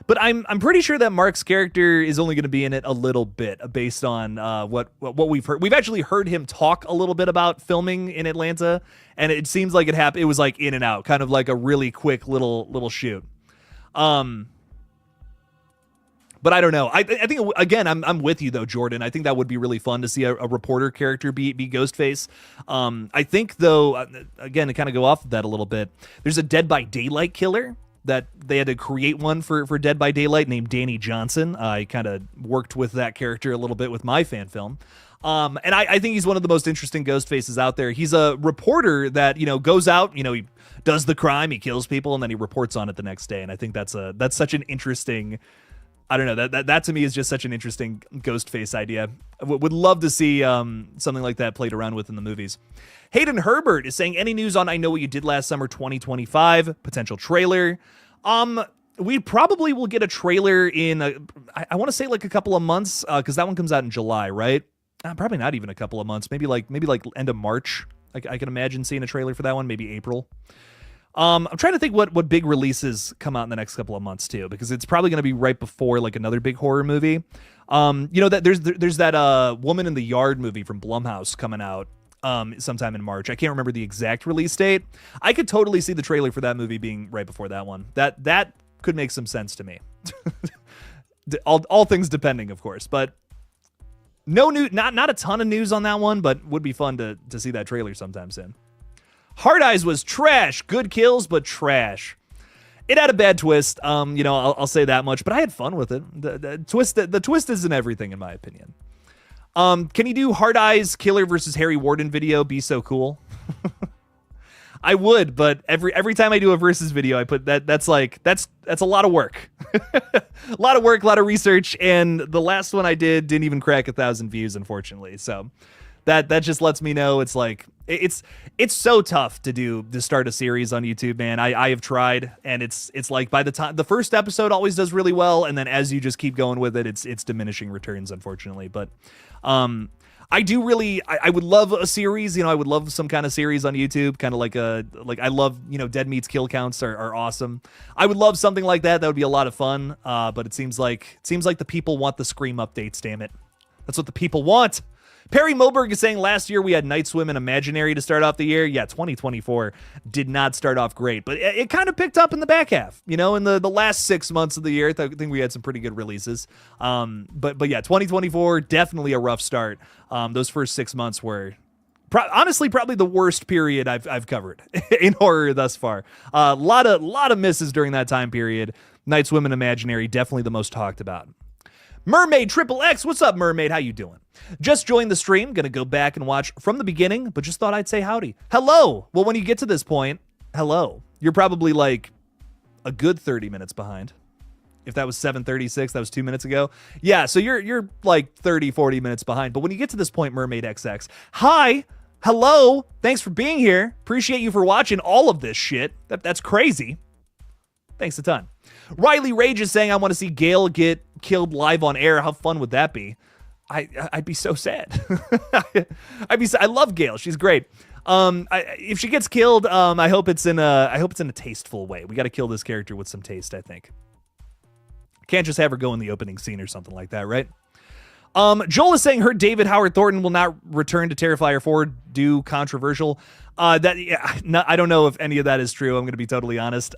But I'm pretty sure that Mark's character is only going to be in it a little bit, based on what we've heard. We've actually heard him talk a little bit about filming in Atlanta, and it seems like it was like in and out, kind of like a really quick little shoot. But I don't know. I think, again, I'm with you though, Jordan. I think that would be really fun to see a reporter character be Ghostface. I think though, again, to kind of go off of that a little bit, there's a Dead by Daylight killer that they had to create one for Dead by Daylight named Danny Johnson. I kind of worked with that character a little bit with my fan film. And I think he's one of the most interesting ghost faces out there. He's a reporter that, goes out, he does the crime, he kills people, and then he reports on it the next day. And I think that's such an interesting, I don't know, that to me is just such an interesting ghost face idea. I would love to see something like that played around with in the movies. Hayden Herbert is saying, any news on I Know What You Did Last Summer 2025, potential trailer? We probably will get a trailer in, I want to say like a couple of months, because that one comes out in July, right? Probably not even a couple of months. Maybe like end of March. I can imagine seeing a trailer for that one. Maybe April. I'm trying to think what big releases come out in the next couple of months too, because it's probably going to be right before like another big horror movie. That there's that Woman in the Yard movie from Blumhouse coming out sometime in March. I can't remember the exact release date. I could totally see the trailer for that movie being right before that one. That could make some sense to me. all things depending, of course, but. No new, not a ton of news on that one, but would be fun to see that trailer sometime soon. Hard Eyes was trash. Good kills, but trash. It had a bad twist. I'll say that much, but I had fun with it. The twist isn't everything, in my opinion. Can you do Hard Eyes Killer versus Harry Warden video? Be so cool. I would, but every time I do a versus video, I put that's a lot of work. A lot of work, a lot of research, and the last one I didn't even crack 1,000 views, unfortunately. So that just lets me know it's like it's so tough to start a series on YouTube, man. I have tried, and it's like by the time the first episode always does really well, and then as you just keep going with it, it's diminishing returns, unfortunately. But I do really, I would love a series, I would love some kind of series on YouTube, kind of like I love, Dead Meat's kill counts are awesome. I would love something like that. That would be a lot of fun. But it seems like the people want the Scream updates, damn it. That's what the people want. Perry Moberg is saying last year we had Night Swim and Imaginary to start off the year. Yeah, 2024 did not start off great, but it kind of picked up in the back half. In the last 6 months of the year, I think we had some pretty good releases. But yeah, 2024 definitely a rough start. Those first 6 months were honestly probably the worst period I've covered in horror thus far. A lot of misses during that time period. Night Swim and Imaginary definitely the most talked about. Mermaid Triple X, what's up, Mermaid? How you doing? Just joined the stream, gonna go back and watch from the beginning, but just thought I'd say howdy. Hello! Well, when you get to this point, hello. You're probably like a good 30 minutes behind. If that was 7:36, that was 2 minutes ago. Yeah, so you're like 30, 40 minutes behind. But when you get to this point, Mermaid XX, hi, hello, thanks for being here. Appreciate you for watching all of this shit. That's crazy. Thanks a ton. Riley Rage is saying, I want to see Gail get killed live on air. How fun would that be? I'd be so sad. I love Gail. She's great. If she gets killed, I hope it's in a tasteful way. We got to kill this character with some taste, I think. Can't just have her go in the opening scene or something like that, right? Joel is saying David Howard Thornton will not return to Terrifier 4 due controversial. I don't know if any of that is true. I'm going to be totally honest.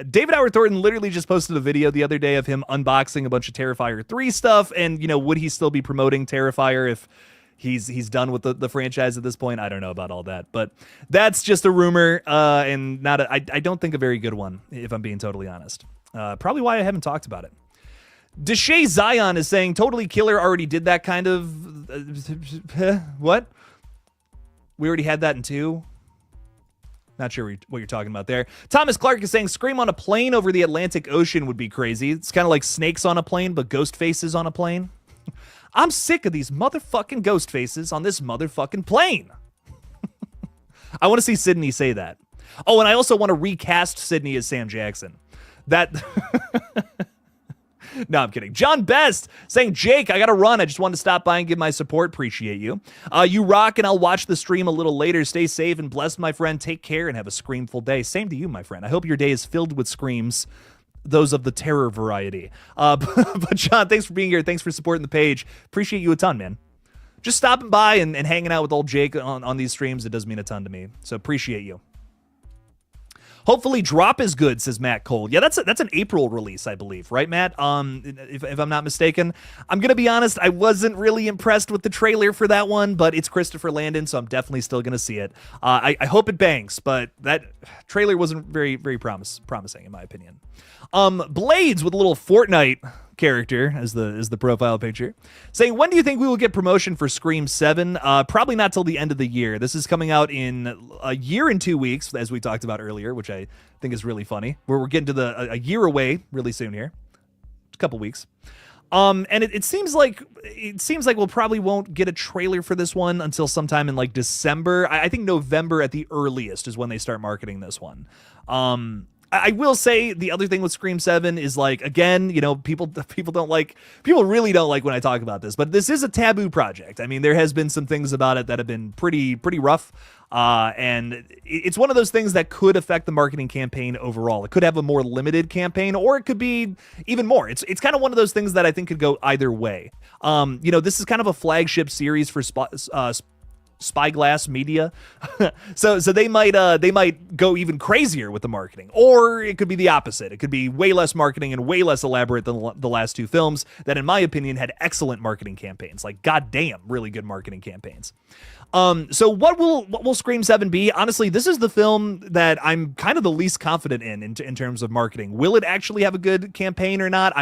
David Howard Thornton literally just posted a video the other day of him unboxing a bunch of Terrifier 3 stuff. And, would he still be promoting Terrifier if he's done with the franchise at this point? I don't know about all that, but that's just a rumor. And I don't think a very good one, if I'm being totally honest. Probably why I haven't talked about it. Deshay Zion is saying Totally Killer already did that kind of what? We already had that in 2. Not sure what you're talking about there. Thomas Clark is saying Scream on a plane over the Atlantic Ocean would be crazy. It's kind of like Snakes on a plane, but ghost faces on a plane. I'm sick of these motherfucking ghost faces on this motherfucking plane. I want to see Sydney say that. Oh, and I also want to recast Sydney as Sam Jackson. That... No, I'm kidding. John Best saying, Jake, I got to run. I just wanted to stop by and give my support. Appreciate you. You rock, and I'll watch the stream a little later. Stay safe and blessed, my friend. Take care and have a screamful day. Same to you, my friend. I hope your day is filled with screams, those of the terror variety. But John, thanks for being here. Thanks for supporting the page. Appreciate you a ton, man. Just stopping by and hanging out with old Jake on these streams, it does mean a ton to me. So appreciate you. Hopefully Drop is good, says Matt Cole. Yeah, that's an April release, I believe, right, Matt? If I'm not mistaken. I'm gonna be honest, I wasn't really impressed with the trailer for that one, but it's Christopher Landon, so I'm definitely still gonna see it. I hope it bangs, but that trailer wasn't very promising in my opinion. Blades with a little Fortnite character as the profile picture, saying, when do you think we will get promotion for Scream 7? Probably not till the end of the year. This is coming out in a year and 2 weeks, as we talked about earlier, which I think is really funny. We're getting to a year away really soon here, a couple weeks. And it seems like we'll probably won't get a trailer for this one until sometime in like December. I think November at the earliest is when they start marketing this one. I will say the other thing with Scream 7 is, like, again, you know, people really don't like when I talk about this, but this is a taboo project. I mean, there has been some things about it that have been pretty rough. And it's one of those things that could affect the marketing campaign overall. It could have a more limited campaign, or it could be even more. It's kind of one of those things that I think could go either way. You know, this is kind of a flagship series for Spyglass Media, so they might go even crazier with the marketing, or it could be the opposite. It could be way less marketing and way less elaborate than the last two films that, in my opinion, had excellent marketing campaigns, like goddamn really good marketing campaigns. So what will Scream 7 be? Honestly, this is the film that I'm kind of the least confident in terms of marketing. Will it actually have a good campaign or not?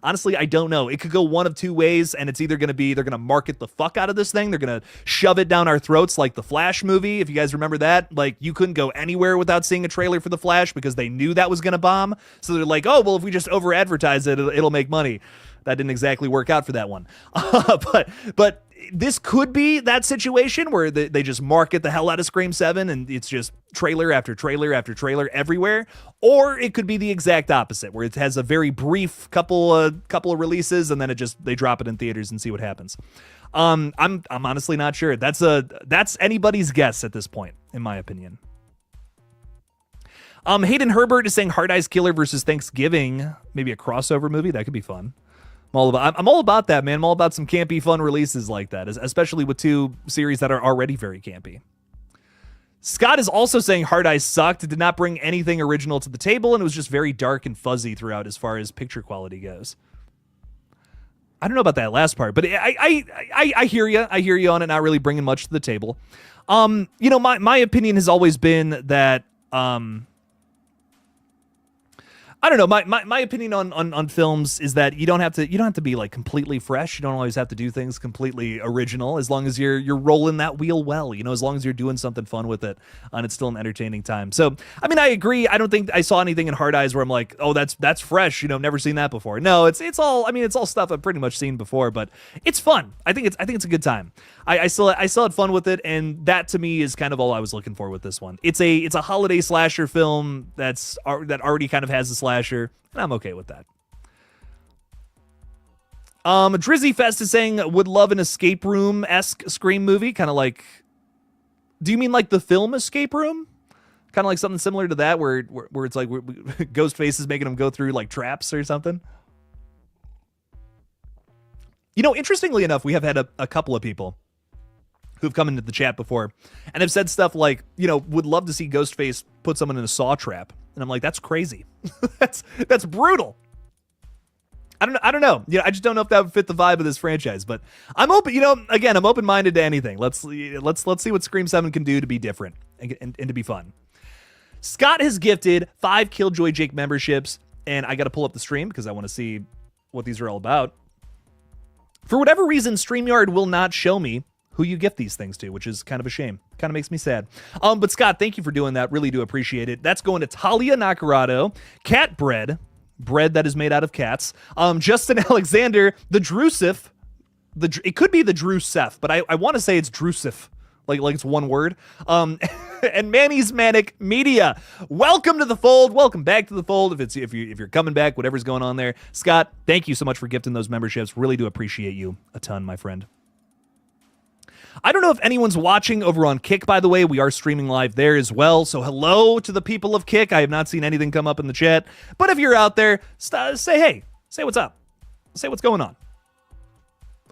Honestly, I don't know. It could go one of two ways, and it's either going to be they're going to market the fuck out of this thing. They're going to shove it down our throats like the Flash movie. If you guys remember that, like, you couldn't go anywhere without seeing a trailer for the Flash because they knew that was going to bomb. So they're like, oh, well, if we just over advertise it, it'll make money. That didn't exactly work out for that one. But this could be that situation where they just market the hell out of Scream 7 and it's just trailer after trailer after trailer everywhere. Or it could be the exact opposite, where it has a very brief couple of releases and then they drop it in theaters and see what happens. I'm honestly not sure. That's anybody's guess at this point, in my opinion. Hayden Herbert is saying Hard Eyes Killer versus Thanksgiving, maybe a crossover movie. That could be fun. I'm all about that, man. I'm all about some campy, fun releases like that, especially with two series that are already very campy. Scott is also saying Hard Eyes sucked. It did not bring anything original to the table, and it was just very dark and fuzzy throughout as far as picture quality goes. I don't know about that last part, but I hear you. I hear you on it not really bringing much to the table. You know, my opinion has always been that I don't know. My opinion on films is that you don't have to be like completely fresh. You don't always have to do things completely original, as long as you're rolling that wheel well, you know, as long as you're doing something fun with it and it's still an entertaining time. So, I mean, I agree. I don't think I saw anything in Hard Eyes where I'm like, oh, that's fresh, you know, never seen that before. No, it's all stuff I've pretty much seen before, but it's fun. I think it's a good time. I still had fun with it, and that to me is kind of all I was looking for with this one. It's a holiday slasher film that already kind of has a slasher, and I'm okay with that. Drizzy Fest is saying would love an escape room-esque Scream movie, kind of like. Do you mean like the film Escape Room? Kind of like something similar to that, where it's like Ghostface is making them go through like traps or something. You know, interestingly enough, we have had a couple of people who've come into the chat before and have said stuff like, you know, would love to see Ghostface put someone in a saw trap. And I'm like, that's crazy. that's brutal. I don't know. You know, I just don't know if that would fit the vibe of this franchise, but I'm open, you know, again, I'm open-minded to anything. Let's see what Scream 7 can do to be different and to be fun. Scott has gifted 5 KillJoy Jake memberships, and I got to pull up the stream because I want to see what these are all about. For whatever reason, StreamYard will not show me who you gift these things to, which is kind of a shame. Kind of makes me sad. But Scott, thank you for doing that. Really do appreciate it. That's going to Talia Nakarado, Cat Bread that is made out of cats, Justin Alexander, the Drusif, it could be the Drusef, but I want to say it's Drusif, like it's one word. And Manny's Manic Media. Welcome to the fold. Welcome back to the fold. If you're coming back, whatever's going on there. Scott, thank you so much for gifting those memberships. Really do appreciate you a ton, my friend. I don't know if anyone's watching over on Kick, by the way. We are streaming live there as well. So hello to the people of Kick. I have not seen anything come up in the chat. But if you're out there, say hey. Say what's up. Say what's going on.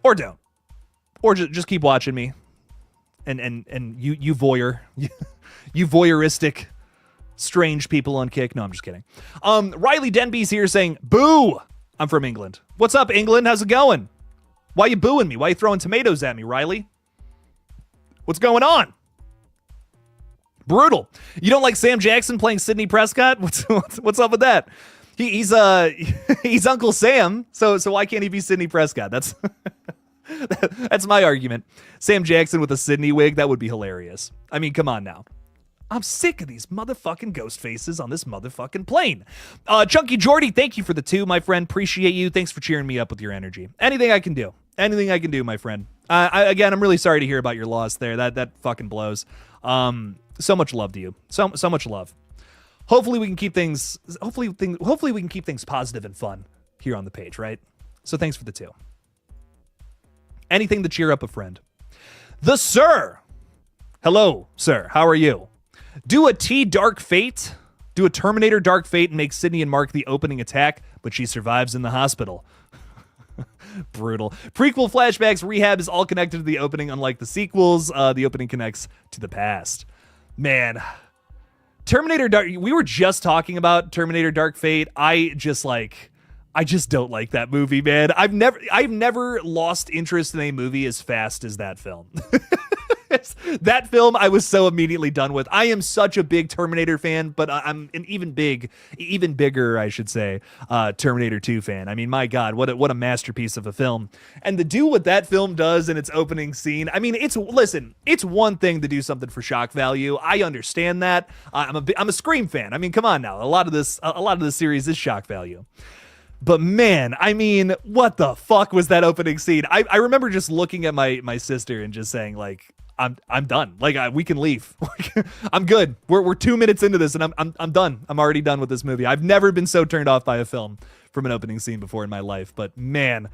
Or don't. Or just keep watching me. And you voyeur. You voyeuristic strange people on Kick. No, I'm just kidding. Riley Denby's here saying, boo! I'm from England. What's up, England? How's it going? Why you booing me? Why you throwing tomatoes at me, Riley? What's going on? Brutal. You don't like Sam Jackson playing Sidney Prescott? What's up with that? He's Uncle Sam, so why can't he be Sidney Prescott? That's that's my argument. Sam Jackson with a Sidney wig, that would be hilarious. I mean, come on now. I'm sick of these motherfucking ghost faces on this motherfucking plane. Chunky Jordy, thank you for the 2, my friend. Appreciate you. Thanks for cheering me up with your energy. Anything I can do. Anything I can do, my friend. Again, I'm really sorry to hear about your loss there. That fucking blows. So much love to you. So much love. Hopefully we can keep things positive and fun here on the page, right? So thanks for the 2. Anything to cheer up a friend. The Sir. Hello, sir. How are you? Do a Dark Fate. Do a Terminator Dark Fate and make Sydney and Mark the opening attack, but she survives in the hospital. Brutal. Prequel flashbacks, rehab is all connected to the opening, unlike the sequels. The opening connects to the past. Man. Terminator Dark... We were just talking about Terminator Dark Fate. I just don't like that movie, man. I've never lost interest in a movie as fast as that film. That film I was so immediately done with. I am such a big Terminator fan, but I'm an even bigger, I should say, Terminator 2 fan. I mean, my God, what a masterpiece of a film. And to do what that film does in its opening scene, I mean, it's one thing to do something for shock value. I understand that. I'm a Scream fan. I mean, come on now. A lot of this series is shock value. But man, I mean, what the fuck was that opening scene? I remember just looking at my sister and just saying, like, I'm done. Like, we can leave. I'm good. We're 2 minutes into this, and I'm done. I'm already done with this movie. I've never been so turned off by a film from an opening scene before in my life. But man,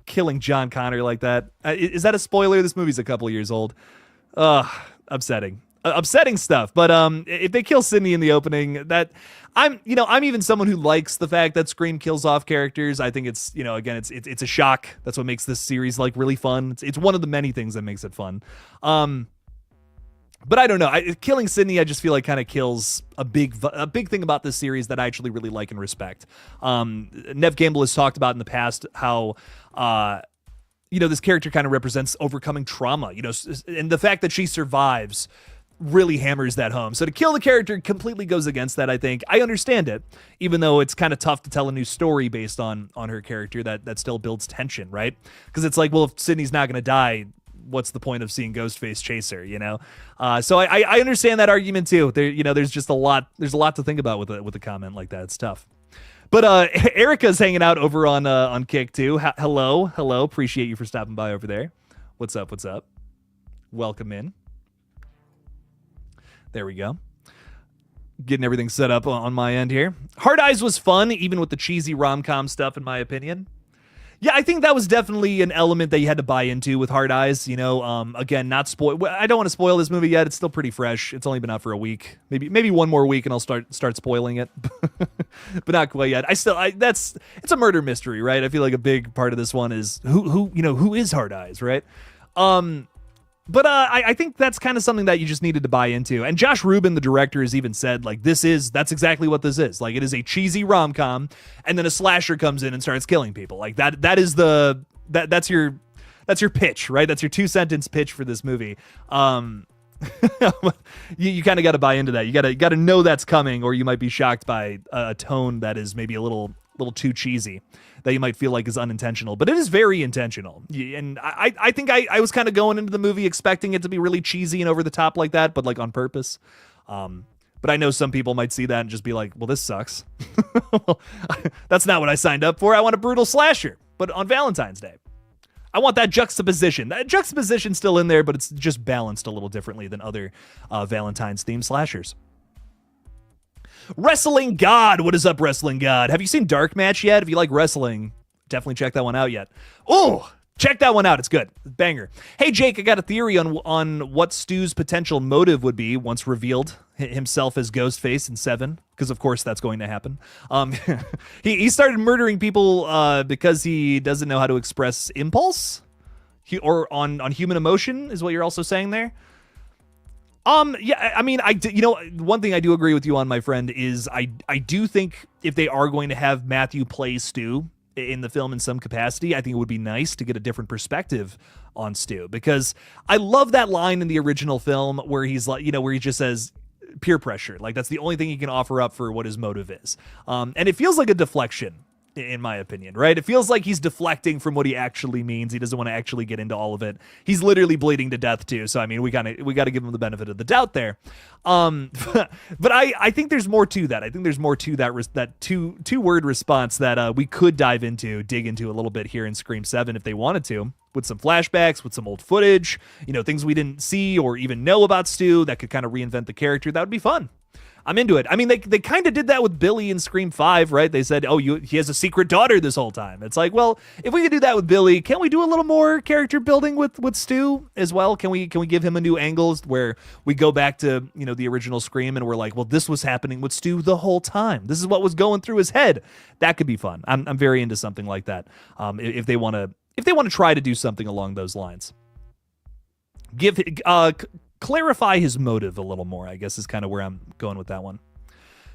killing John Connor like that. Is that a spoiler? This movie's a couple years old. Upsetting. Upsetting stuff. But if they kill Sydney in the opening, that I'm even someone who likes the fact that Scream kills off characters. I think it's, again, it's a shock. That's what makes this series like really fun. It's one of the many things that makes it fun. But I don't know. Killing Sydney, I just feel like kind of kills a big thing about this series that I actually really like and respect. Nev Campbell has talked about in the past how this character kind of represents overcoming trauma, and the fact that she survives really hammers that home. So to kill the character completely goes against that, I think. I understand it, even though it's kind of tough to tell a new story based on her character that still builds tension, right? Because it's like, well, if Sydney's not going to die, what's the point of seeing Ghostface chase her, So I understand that argument too. There's just a lot to think about with a comment like that. It's tough. But Erica's hanging out over on Kick too. Hello. Appreciate you for stopping by over there. What's up? Welcome in. There we go. Getting everything set up on my end here. Hard Eyes was fun, even with the cheesy rom-com stuff, in my opinion. Yeah, I think that was definitely an element that you had to buy into with Hard Eyes. Again, not spoil. I don't want to spoil this movie yet. It's still pretty fresh. It's only been out for a week, maybe one more week, and I'll start spoiling it. But not quite yet. It's a murder mystery, right? I feel like a big part of this one is who is Hard Eyes, right? But I think that's kind of something that you just needed to buy into. And Josh Rubin, the director, has even said, like, that's exactly what this is. Like, it is a cheesy rom-com, and then a slasher comes in and starts killing people. Like, that's your pitch, right? That's your 2-sentence pitch for this movie. You kind of got to buy into that. You got to know that's coming, or you might be shocked by a tone that is maybe a little too cheesy, that you might feel like is unintentional, but it is very intentional. And I think I was kind of going into the movie expecting it to be really cheesy and over the top like that, but like on purpose. But I know some people might see that and just be like, well, this sucks. That's not what I signed up for. I want a brutal slasher, but on Valentine's Day. I want that juxtaposition. That juxtaposition's still in there, but it's just balanced a little differently than other Valentine's themed slashers. Wrestling God. What is up, Wrestling God? Have you seen Dark Match yet? If you like wrestling, definitely check that one out yet. Oh, check that one out. It's good. Banger. Hey, Jake, I got a theory on what Stu's potential motive would be once revealed himself as Ghostface in 7, because of course that's going to happen. He started murdering people because he doesn't know how to express impulse or on human emotion is what you're also saying there. Yeah, I mean, one thing I do agree with you on, my friend, is I do think if they are going to have Matthew play Stu in the film in some capacity, I think it would be nice to get a different perspective on Stu, because I love that line in the original film where he's like, where he just says peer pressure. Like, that's the only thing he can offer up for what his motive is. And it feels like a deflection, in my opinion, right? It feels like he's deflecting from what he actually means. He doesn't want to actually get into all of it. He's literally bleeding to death too. So I mean, we got to give him the benefit of the doubt there. But I think there's more to that. I think there's more to that two word response that we could dig into a little bit here in Scream 7 if they wanted to, with some flashbacks, with some old footage, things we didn't see or even know about Stu that could kind of reinvent the character. That would be fun. I'm into it. I mean, they kind of did that with Billy in Scream 5, right? They said, he has a secret daughter this whole time. It's like, well, if we could do that with Billy, can't we do a little more character building with Stu as well? Can we give him a new angle where we go back to, the original Scream and we're like, well, this was happening with Stu the whole time. This is what was going through his head. That could be fun. I'm very into something like that. If they want to try to do something along those lines. Clarify his motive a little more, I guess, is kind of where I'm going with that one.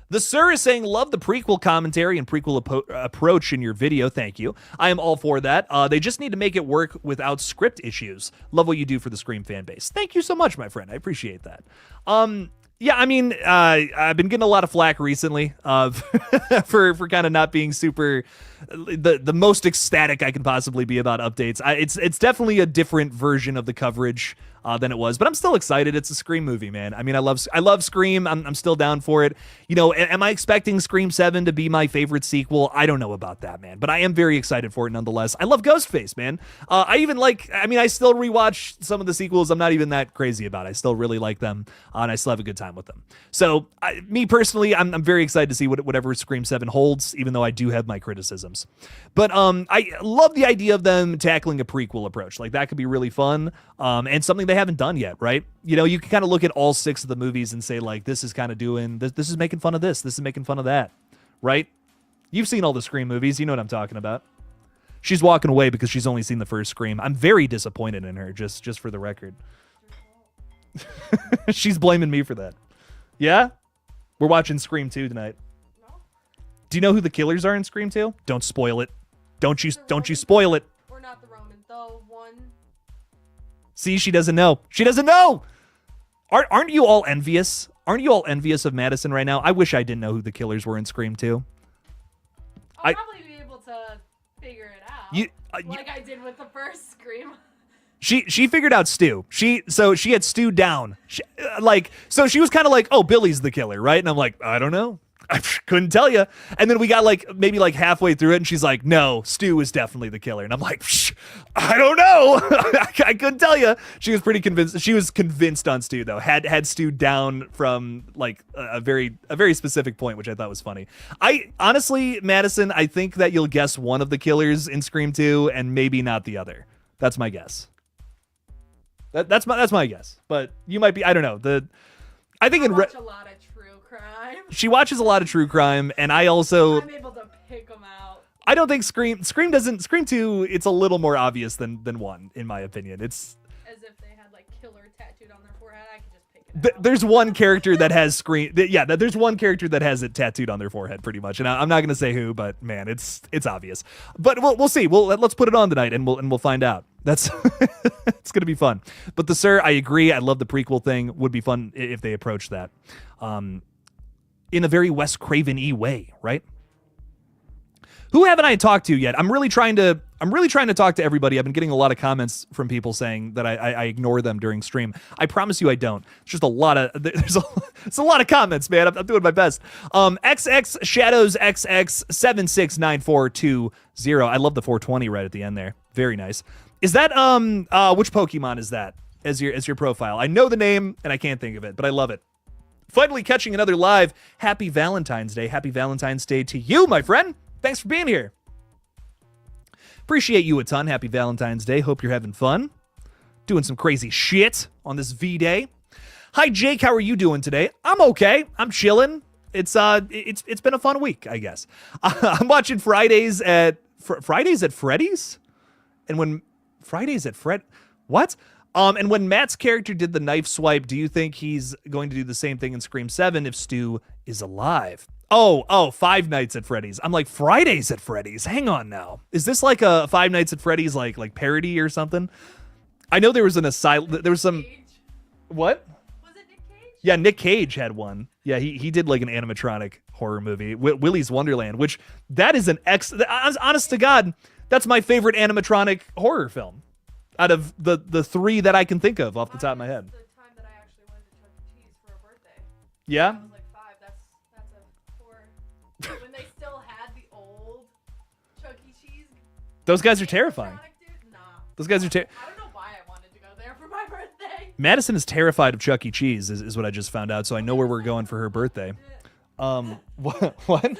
The Sir is saying, love the prequel commentary and prequel approach in your video. Thank you. I am all for that. They just need to make it work without script issues. Love what you do for the Scream fan base. Thank you so much, my friend. I appreciate that. Yeah, I mean, I've been getting a lot of flack recently for kind of not being super the most ecstatic I can possibly be about updates. It's definitely a different version of the coverage than it was, but I'm still excited. It's a Scream movie, man. I mean, I love Scream. I'm still down for it. Am I expecting Scream 7 to be my favorite sequel? I don't know about that, man, but I am very excited for it nonetheless. I love Ghostface, man. I still rewatch some of the sequels I'm not even that crazy about. I still really like them, and I still have a good time with them. So, me personally, I'm very excited to see whatever Scream 7 holds, even though I do have my criticisms. But I love the idea of them tackling a prequel approach. Like, that could be really fun, and something they haven't done yet, right? You can kind of look at all 6 of the movies and say, like, this is kind of doing this is making fun of this is making fun of that, right? You've seen all the Scream movies, you know what I'm talking about. She's walking away because she's only seen the first Scream. I'm very disappointed in her, just for the record. She's blaming me for that. Yeah? We're watching Scream 2 tonight. No. Do you know who the killers are in Scream 2? Don't spoil it. Don't you spoil it. We're not the Roman, the one. See, she doesn't know. She doesn't know. Aren't you all envious? Aren't you all envious of Madison right now? I wish I didn't know who the killers were in Scream 2. I'll probably be able to figure it out. Like I did with the first Scream. She figured out Stu. She had Stu down. She was kind of like, oh, Billy's the killer, right? And I'm like, I don't know. I couldn't tell you. And then we got maybe halfway through it, and she's like, no, Stu is definitely the killer. And I'm like, I don't know. I couldn't tell you. She was pretty convinced. She was convinced on Stu, though. Had Stu down from a very specific point, which I thought was funny. I honestly, Madison, I think that you'll guess one of the killers in Scream 2 and maybe not the other. That's my guess. That's my guess. But you might be. I don't know. I think I watch a lot of true crime. She watches a lot of true crime, and I'm able to pick them out. I don't think Scream 2, it's a little more obvious than 1, in my opinion. It's as if they had killer tattooed on their forehead. I could just pick it out. There's one character that has Scream. Yeah, there's one character that has it tattooed on their forehead, pretty much. And I'm not gonna say who, but man, it's obvious. But we'll see. Let's put it on tonight, and we'll find out. That's it's gonna be fun. But the Sir, I agree. I love the prequel thing. Would be fun if they approached that, in a very Wes Craven-y way, right? Who haven't I talked to yet? I'm really trying to talk to everybody. I've been getting a lot of comments from people saying that I ignore them during stream. I promise you I don't. It's just it's a lot of comments, man. I'm doing my best. XX Shadows XX 769420. I love the 420 right at the end there. Very nice. Is that which Pokemon is that as your profile? I know the name and I can't think of it, but I love it. Finally catching another live. Happy Valentine's Day. Happy Valentine's Day to you, my friend. Thanks for being here. Appreciate you a ton. Happy Valentine's Day. Hope you're having fun. Doing some crazy shit on this V-Day. Hi, Jake. How are you doing today? I'm okay. I'm chilling. It's been a fun week, I guess. I'm watching Fridays at Freddy's? And when Fridays at Fred... What? And when Matt's character did the knife swipe, do you think he's going to do the same thing in Scream 7 if Stu is alive? Oh, Five Nights at Freddy's. I'm like, Fridays at Freddy's. Hang on now. Is this like a Five Nights at Freddy's like parody or something? I know there was an asylum. There was some. Cage. What? Was it Nick Cage? Yeah, Nick Cage had one. Yeah, he did like an animatronic horror movie, Willy's Wonderland, which that is an honest to God, that's my favorite animatronic horror film out of the three that I can think of off the top of my head. The time that I actually went to Chuck E. Cheese for a birthday. Yeah? I was like 5. That's a 4. When they still had the old Chuck E. Cheese. Those guys are terrifying. Dude, nah. Those guys are I don't know why I wanted to go there for my birthday. Madison is terrified of Chuck E. Cheese, is what I just found out, so I know where we're going for her birthday. What? This is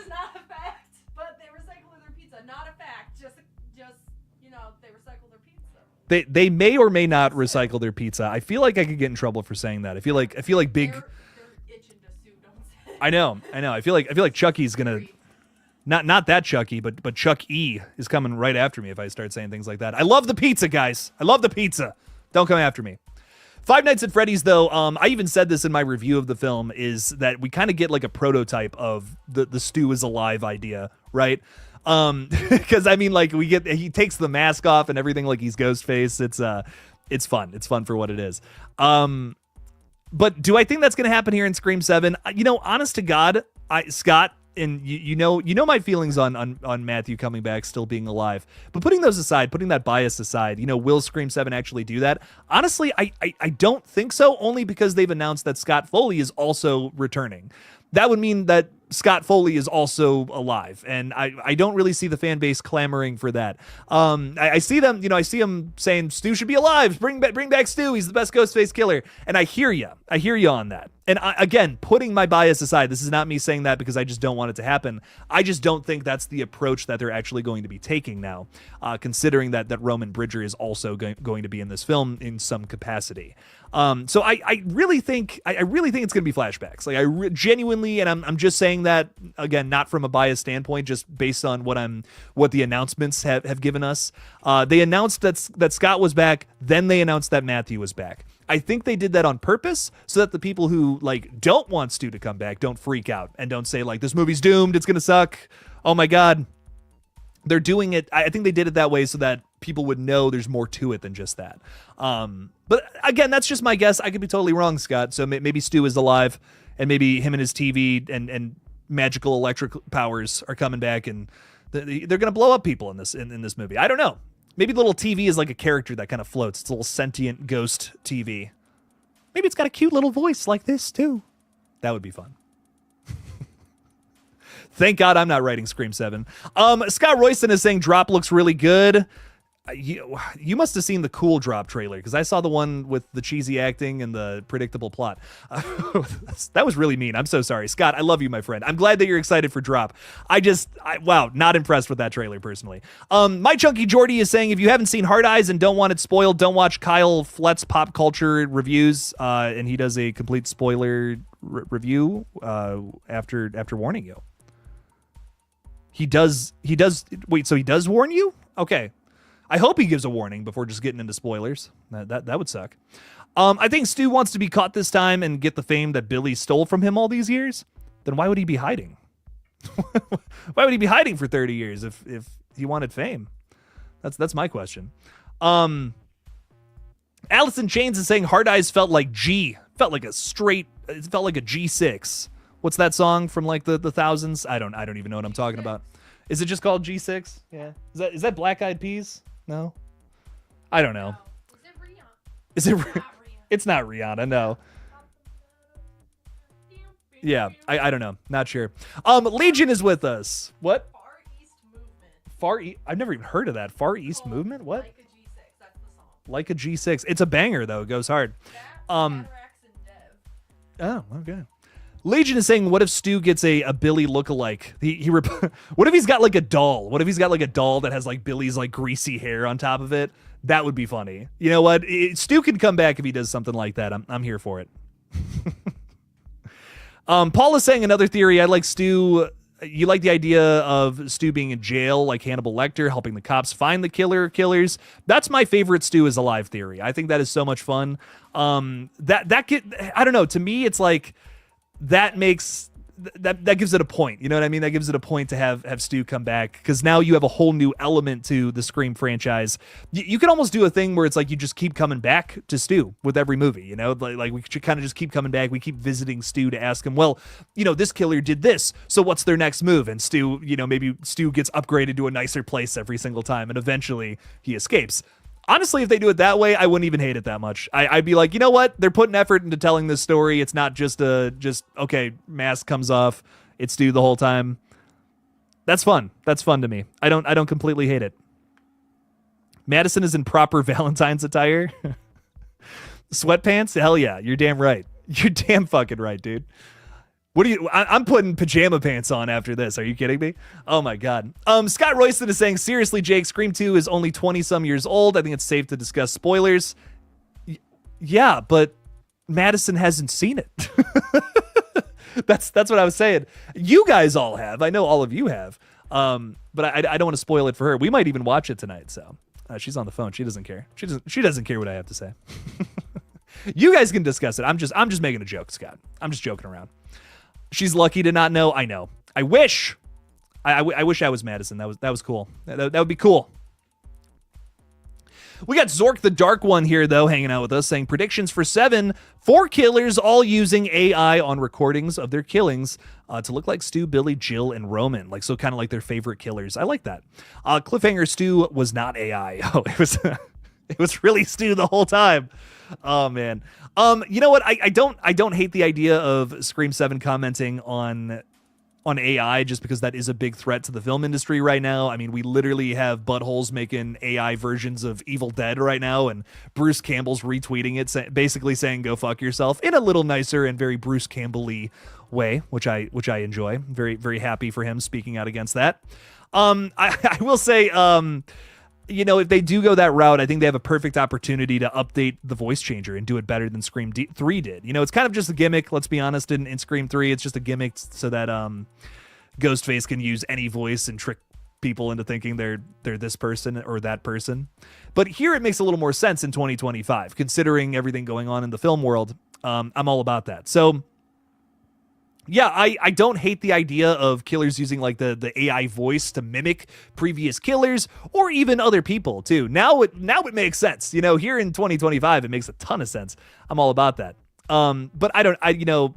not a fact, but they recycle their pizza. Not a fact. Just they recycle their pizza. They may or may not recycle their pizza. I feel like I could get in trouble for saying that. I feel like big. They're itching to sue, don't say. I know. I feel like Chucky's gonna. Not that Chucky, but Chuck E is coming right after me if I start saying things like that. I love the pizza, guys. I love the pizza. Don't come after me. Five Nights at Freddy's, though, I even said this in my review of the film, is that we kind of get like a prototype of the Stu is alive idea, right? Because I mean, like he takes the mask off and everything like he's Ghostface. It's fun. It's fun for what it is. But do I think that's gonna happen here in Scream 7? Honest to God, Scott. And you know my feelings on Matthew coming back, still being alive. But putting those aside, putting that bias aside, will Scream 7 actually do that? Honestly, I don't think so, only because they've announced that Scott Foley is also returning. That would mean that Scott Foley is also alive, and I don't really see the fan base clamoring for that. I see them, I see them saying Stu should be alive. Bring back Stu. He's the best Ghostface killer. And I hear you on that. And again, putting my bias aside, this is not me saying that because I just don't want it to happen. I just don't think that's the approach that they're actually going to be taking now, considering that Roman Bridger is also going to be in this film in some capacity. So I really think it's going to be flashbacks. Like I genuinely, and I'm just saying that again, not from a biased standpoint, just based on what the announcements have given us. They announced that Scott was back, then they announced that Matthew was back. I think they did that on purpose so that the people who don't want Stu to come back don't freak out and don't say this movie's doomed, it's gonna suck. Oh my God. They're doing it. I think they did it that way so that people would know there's more to it than just that. But again, that's just my guess. I could be totally wrong, Scott. So maybe Stu is alive, and maybe him and his TV and magical electric powers are coming back, and they're gonna blow up people in this movie. I don't know. Maybe the little TV is like a character that kind of floats. It's a little sentient ghost TV. Maybe it's got a cute little voice like this too. That would be fun. Thank God I'm not writing Scream 7. Scott Royston is saying Drop looks really good. You must have seen the Cool Drop trailer, because I saw the one with the cheesy acting and the predictable plot. That was really mean. I'm so sorry. Scott, I love you, my friend. I'm glad that you're excited for Drop. Wow, not impressed with that trailer, personally. My Chunky Jordy is saying, if you haven't seen Hard Eyes and don't want it spoiled, don't watch Kyle Flett's Pop Culture Reviews, and he does a complete spoiler review after warning you. He does. Wait, so he does warn you? Okay. I hope he gives a warning before just getting into spoilers. That would suck. I think Stu wants to be caught this time and get the fame that Billy stole from him all these years. Then why would he be hiding? Why would he be hiding for 30 years if he wanted fame? That's my question. Allison Chains is saying Hard Eyes felt like G. Felt like a G6. What's that song from the thousands? I don't even know what I'm talking about. Is it just called G6? Yeah. Is that Black Eyed Peas? No. I don't know. Is it Rihanna? It's not Rihanna, no. Yeah, I don't know. Not sure. Legion is with us. What? Far East Movement. I've never even heard of that. Far East Movement? What? Like a G6, that's the song. Like a G6. It's a banger though. It goes hard. Cataracts and Dev. Oh, okay. Legion is saying, what if Stu gets a Billy lookalike? What if he's got a doll? What if he's got a doll that has Billy's greasy hair on top of it? That would be funny. You know what? Stu can come back if he does something like that. I'm here for it. Paul is saying another theory. I'd like Stu you like the idea of Stu being in jail like Hannibal Lecter, helping the cops find the killers. That's my favorite Stu is alive theory. I think that is so much fun. I don't know, to me it's like that makes that gives it a point. You know what I mean? That gives it a point to have Stu come back, because now you have a whole new element to the Scream franchise. You can almost do a thing where it's like you just keep coming back to Stu with every movie. You know, like we should kind of just keep coming back. We keep visiting Stu to ask him, well, you know, this killer did this, so what's their next move? And Stu, you know, maybe Stu gets upgraded to a nicer place every single time, and eventually he escapes. Honestly, if they do it that way, I wouldn't even hate it that much. I'd be like, you know what? They're putting effort into telling this story. It's not just okay, mask comes off, it's Stu the whole time. That's fun. That's fun to me. I don't completely hate it. Madison is in proper Valentine's attire. Sweatpants? Hell yeah. You're damn right. You're damn fucking right, dude. I'm putting pajama pants on after this. Are you kidding me? Oh my God. Scott Royston is saying, seriously, Jake, Scream 2 is only 20 some years old. I think it's safe to discuss spoilers. Yeah, but Madison hasn't seen it. That's what I was saying. You guys all have. I know all of you have. But I don't want to spoil it for her. We might even watch it tonight. So she's on the phone. She doesn't care. She doesn't care what I have to say. You guys can discuss it. I'm just making a joke, Scott. I'm just joking around. She's lucky to not know. I know. I wish. I wish I was Madison. That was cool. That would be cool. We got Zork the Dark One here, though, hanging out with us, saying predictions for 7, 4 killers, all using AI on recordings of their killings to look like Stu, Billy, Jill, and Roman. Like, so kind of like their favorite killers. I like that. Cliffhanger Stu was not AI. Oh, it was really Stu the whole time. Oh man. You know what? I don't hate the idea of Scream 7 commenting on AI, just because that is a big threat to the film industry right now. I mean, we literally have buttholes making AI versions of Evil Dead right now, and Bruce Campbell's retweeting it, basically saying "go fuck yourself" in a little nicer and very Bruce Campbell-y way, which I enjoy. Very, very happy for him speaking out against that. I will say, you know, if they do go that route, I think they have a perfect opportunity to update the voice changer and do it better than Scream 3 did. You know, it's kind of just a gimmick, let's be honest, in Scream 3. It's just a gimmick so that Ghostface can use any voice and trick people into thinking they're this person or that person. But here it makes a little more sense in 2025, considering everything going on in the film world. I'm all about that. So yeah, I don't hate the idea of killers using like the AI voice to mimic previous killers or even other people too. Now it makes sense. You know, here in 2025, it makes a ton of sense. I'm all about that. But you know,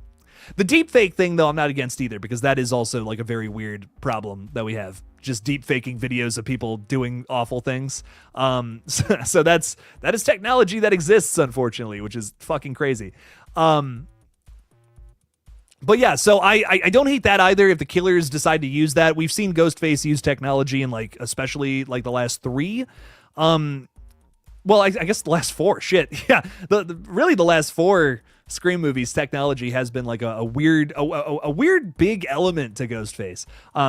the deep fake thing though, I'm not against either, because that is also like a very weird problem that we have. Just deep faking videos of people doing awful things. So that is technology that exists, unfortunately, which is fucking crazy. But yeah, so I don't hate that either if the killers decide to use that. We've seen Ghostface use technology in like, especially like the last 3. Well, I guess the last 4. Shit. Yeah. Really the last 4 Scream movies, technology has been like a weird big element to Ghostface.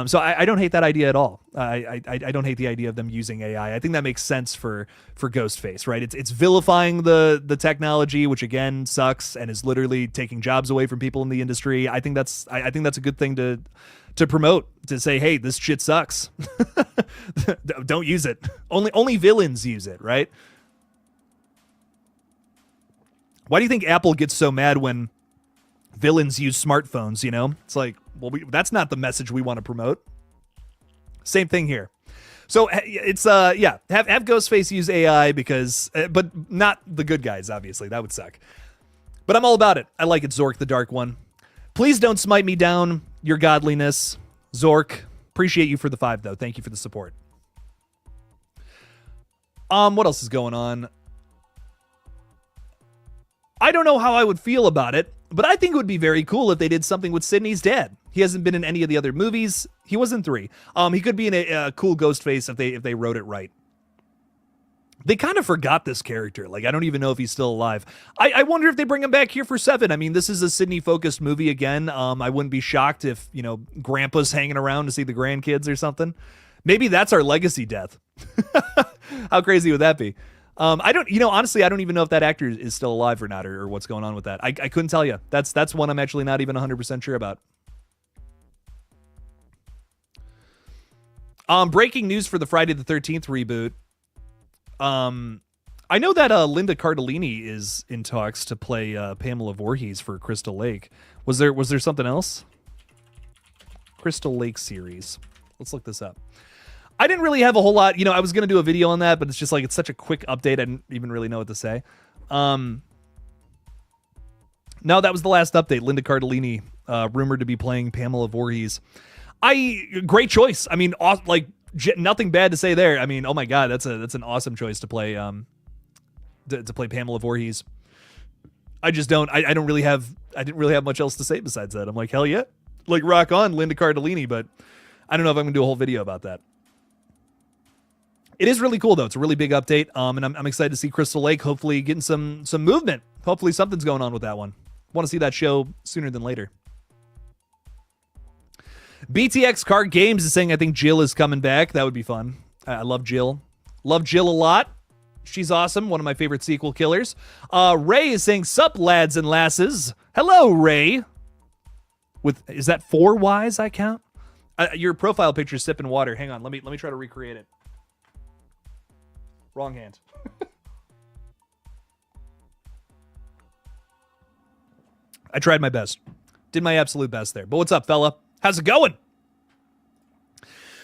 So I don't hate that idea at all. I don't hate the idea of them using AI. I think that makes sense for Ghostface, right? It's vilifying the technology, which again sucks and is literally taking jobs away from people in the industry. I think that's a good thing to promote, to say, hey, this shit sucks. Don't use it. Only villains use it, right? Why do you think Apple gets so mad when villains use smartphones, you know? It's like, well, that's not the message we want to promote. Same thing here. So it's, yeah, have Ghostface use AI because, but not the good guys, obviously. That would suck. But I'm all about it. I like it, Zork, the Dark One. Please don't smite me down, your godliness. Zork, appreciate you for the 5, though. Thank you for the support. What else is going on? I don't know how I would feel about it, but I think it would be very cool if they did something with Sidney's dad. He hasn't been in any of the other movies. He was in 3. He could be in a cool Ghostface if they wrote it right. They kind of forgot this character. Like, I don't even know if he's still alive. I wonder if they bring him back here for 7. I mean, this is a Sidney-focused movie again. I wouldn't be shocked if, you know, Grandpa's hanging around to see the grandkids or something. Maybe that's our legacy death. How crazy would that be? Honestly, I don't even know if that actor is still alive or not, or what's going on with that. I couldn't tell you. That's one I'm actually not even 100% sure about. Breaking news for the Friday the 13th reboot. I know that Linda Cardellini is in talks to play Pamela Voorhees for Crystal Lake. Was there something else? Crystal Lake series. Let's look this up. I didn't really have a whole lot. I was going to do a video on that, but it's just like it's such a quick update. I didn't even really know what to say. No, that was the last update. Linda Cardellini, rumored to be playing Pamela Voorhees. Great choice. I mean, nothing bad to say there. I mean, oh my God, that's an awesome choice to play. To play Pamela Voorhees. I just don't. I didn't really have much else to say besides that. I'm like, hell yeah, like rock on, Linda Cardellini. But I don't know if I'm gonna do a whole video about that. It is really cool though. It's a really big update. And I'm excited to see Crystal Lake hopefully getting some movement. Hopefully something's going on with that one. Want to see that show sooner than later. BTX Card Games is saying I think Jill is coming back. That would be fun. I love Jill. Love Jill a lot. She's awesome. One of my favorite sequel killers. Ray is saying, sup, lads and lasses. Hello, Ray. Is that 4 Ys I count? Your profile picture is sipping water. Hang on. Let me try to recreate it. Wrong hand. I tried my best. Did my absolute best there. But what's up, fella? How's it going?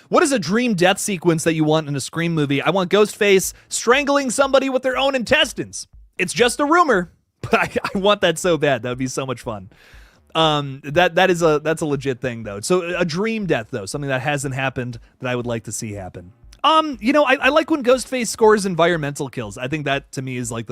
What is a dream death sequence that you want in a Scream movie? I want Ghostface strangling somebody with their own intestines. It's just a rumor, but I want that so bad. That would be so much fun. That's a legit thing though. So a dream death though, something that hasn't happened that I would like to see happen. I like when Ghostface scores environmental kills. I think that to me is like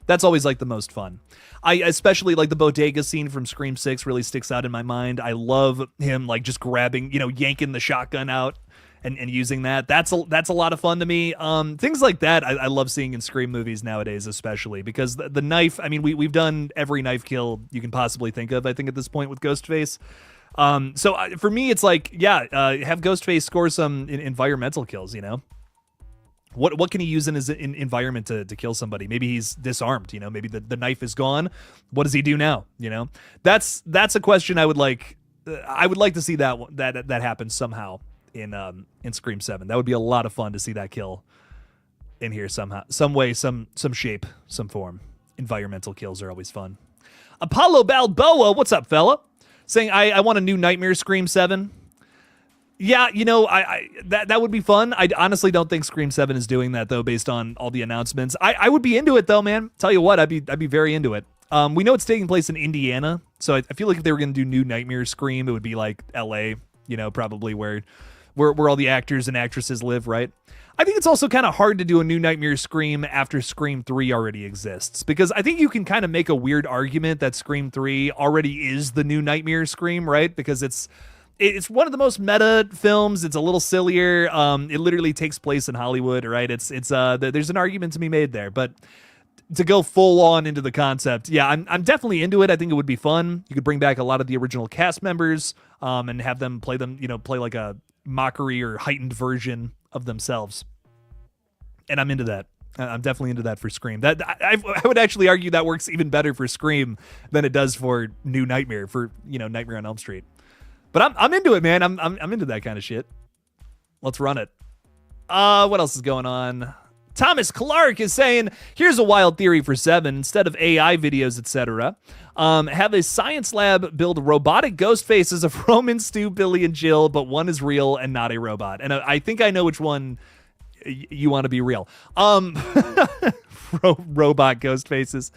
that's always like the most fun. I especially like the bodega scene from Scream 6 really sticks out in my mind. I love him like just grabbing, yanking the shotgun out and using that. That's a lot of fun to me. Things like that I love seeing in Scream movies nowadays, especially because the knife, I mean, we've done every knife kill you can possibly think of, I think at this point with Ghostface. For me, it's like, have Ghostface score some environmental kills, What can he use in his environment to kill somebody? Maybe he's disarmed, maybe the knife is gone. What does he do now? That's a question I would like to see that happen somehow in Scream 7. That would be a lot of fun to see that kill in here somehow, some way, some shape, some form. Environmental kills are always fun. Apollo Balboa, what's up, fella? Saying I want a new Nightmare Scream 7. Yeah, that would be fun. I honestly don't think Scream 7 is doing that though, based on all the announcements. I would be into it though, man. Tell you what, I'd be very into it. We know it's taking place in Indiana, so I feel like if they were going to do new Nightmare Scream, it would be like L.A. Probably where all the actors and actresses live, right? I think it's also kind of hard to do a new Nightmare Scream after Scream 3 already exists, because I think you can kind of make a weird argument that Scream 3 already is the new Nightmare Scream, right? Because it's one of the most meta films. It's a little sillier. It literally takes place in Hollywood, right? There's an argument to be made there, but to go full on into the concept, yeah, I'm definitely into it. I think it would be fun. You could bring back a lot of the original cast members, and have them play like a mockery or heightened version of themselves. And I'm into that. I'm definitely into that for Scream. That I would actually argue that works even better for Scream than it does for New Nightmare, for Nightmare on Elm Street. But I'm into it, man. I'm into that kind of shit. Let's run it. What else is going on? Thomas Clark is saying, here's a wild theory for 7. Instead of AI videos, etc., have a science lab build robotic ghost faces of Roman, Stu, Billy, and Jill, but one is real and not a robot. And I think I know which one you want to be real. Robot ghost faces.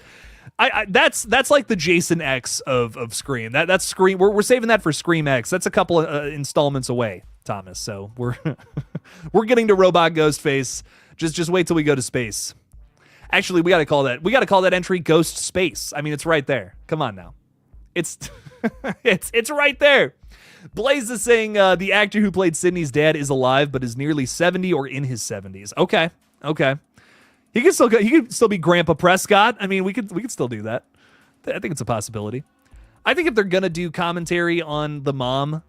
That's like the Jason X of Scream. That's Scream. We're saving that for Scream X. That's a couple of installments away, Thomas. So we're getting to robot ghost face. Just wait till we go to space. Actually, we got to call that entry Ghost Space. I mean, it's right there. Come on now. It's it's right there. Blaze is saying the actor who played Sydney's dad is alive, but is nearly 70 or in his 70s. Okay. He can still be Grandpa Prescott. I mean, we could still do that. I think it's a possibility. I think if they're gonna do commentary on the mom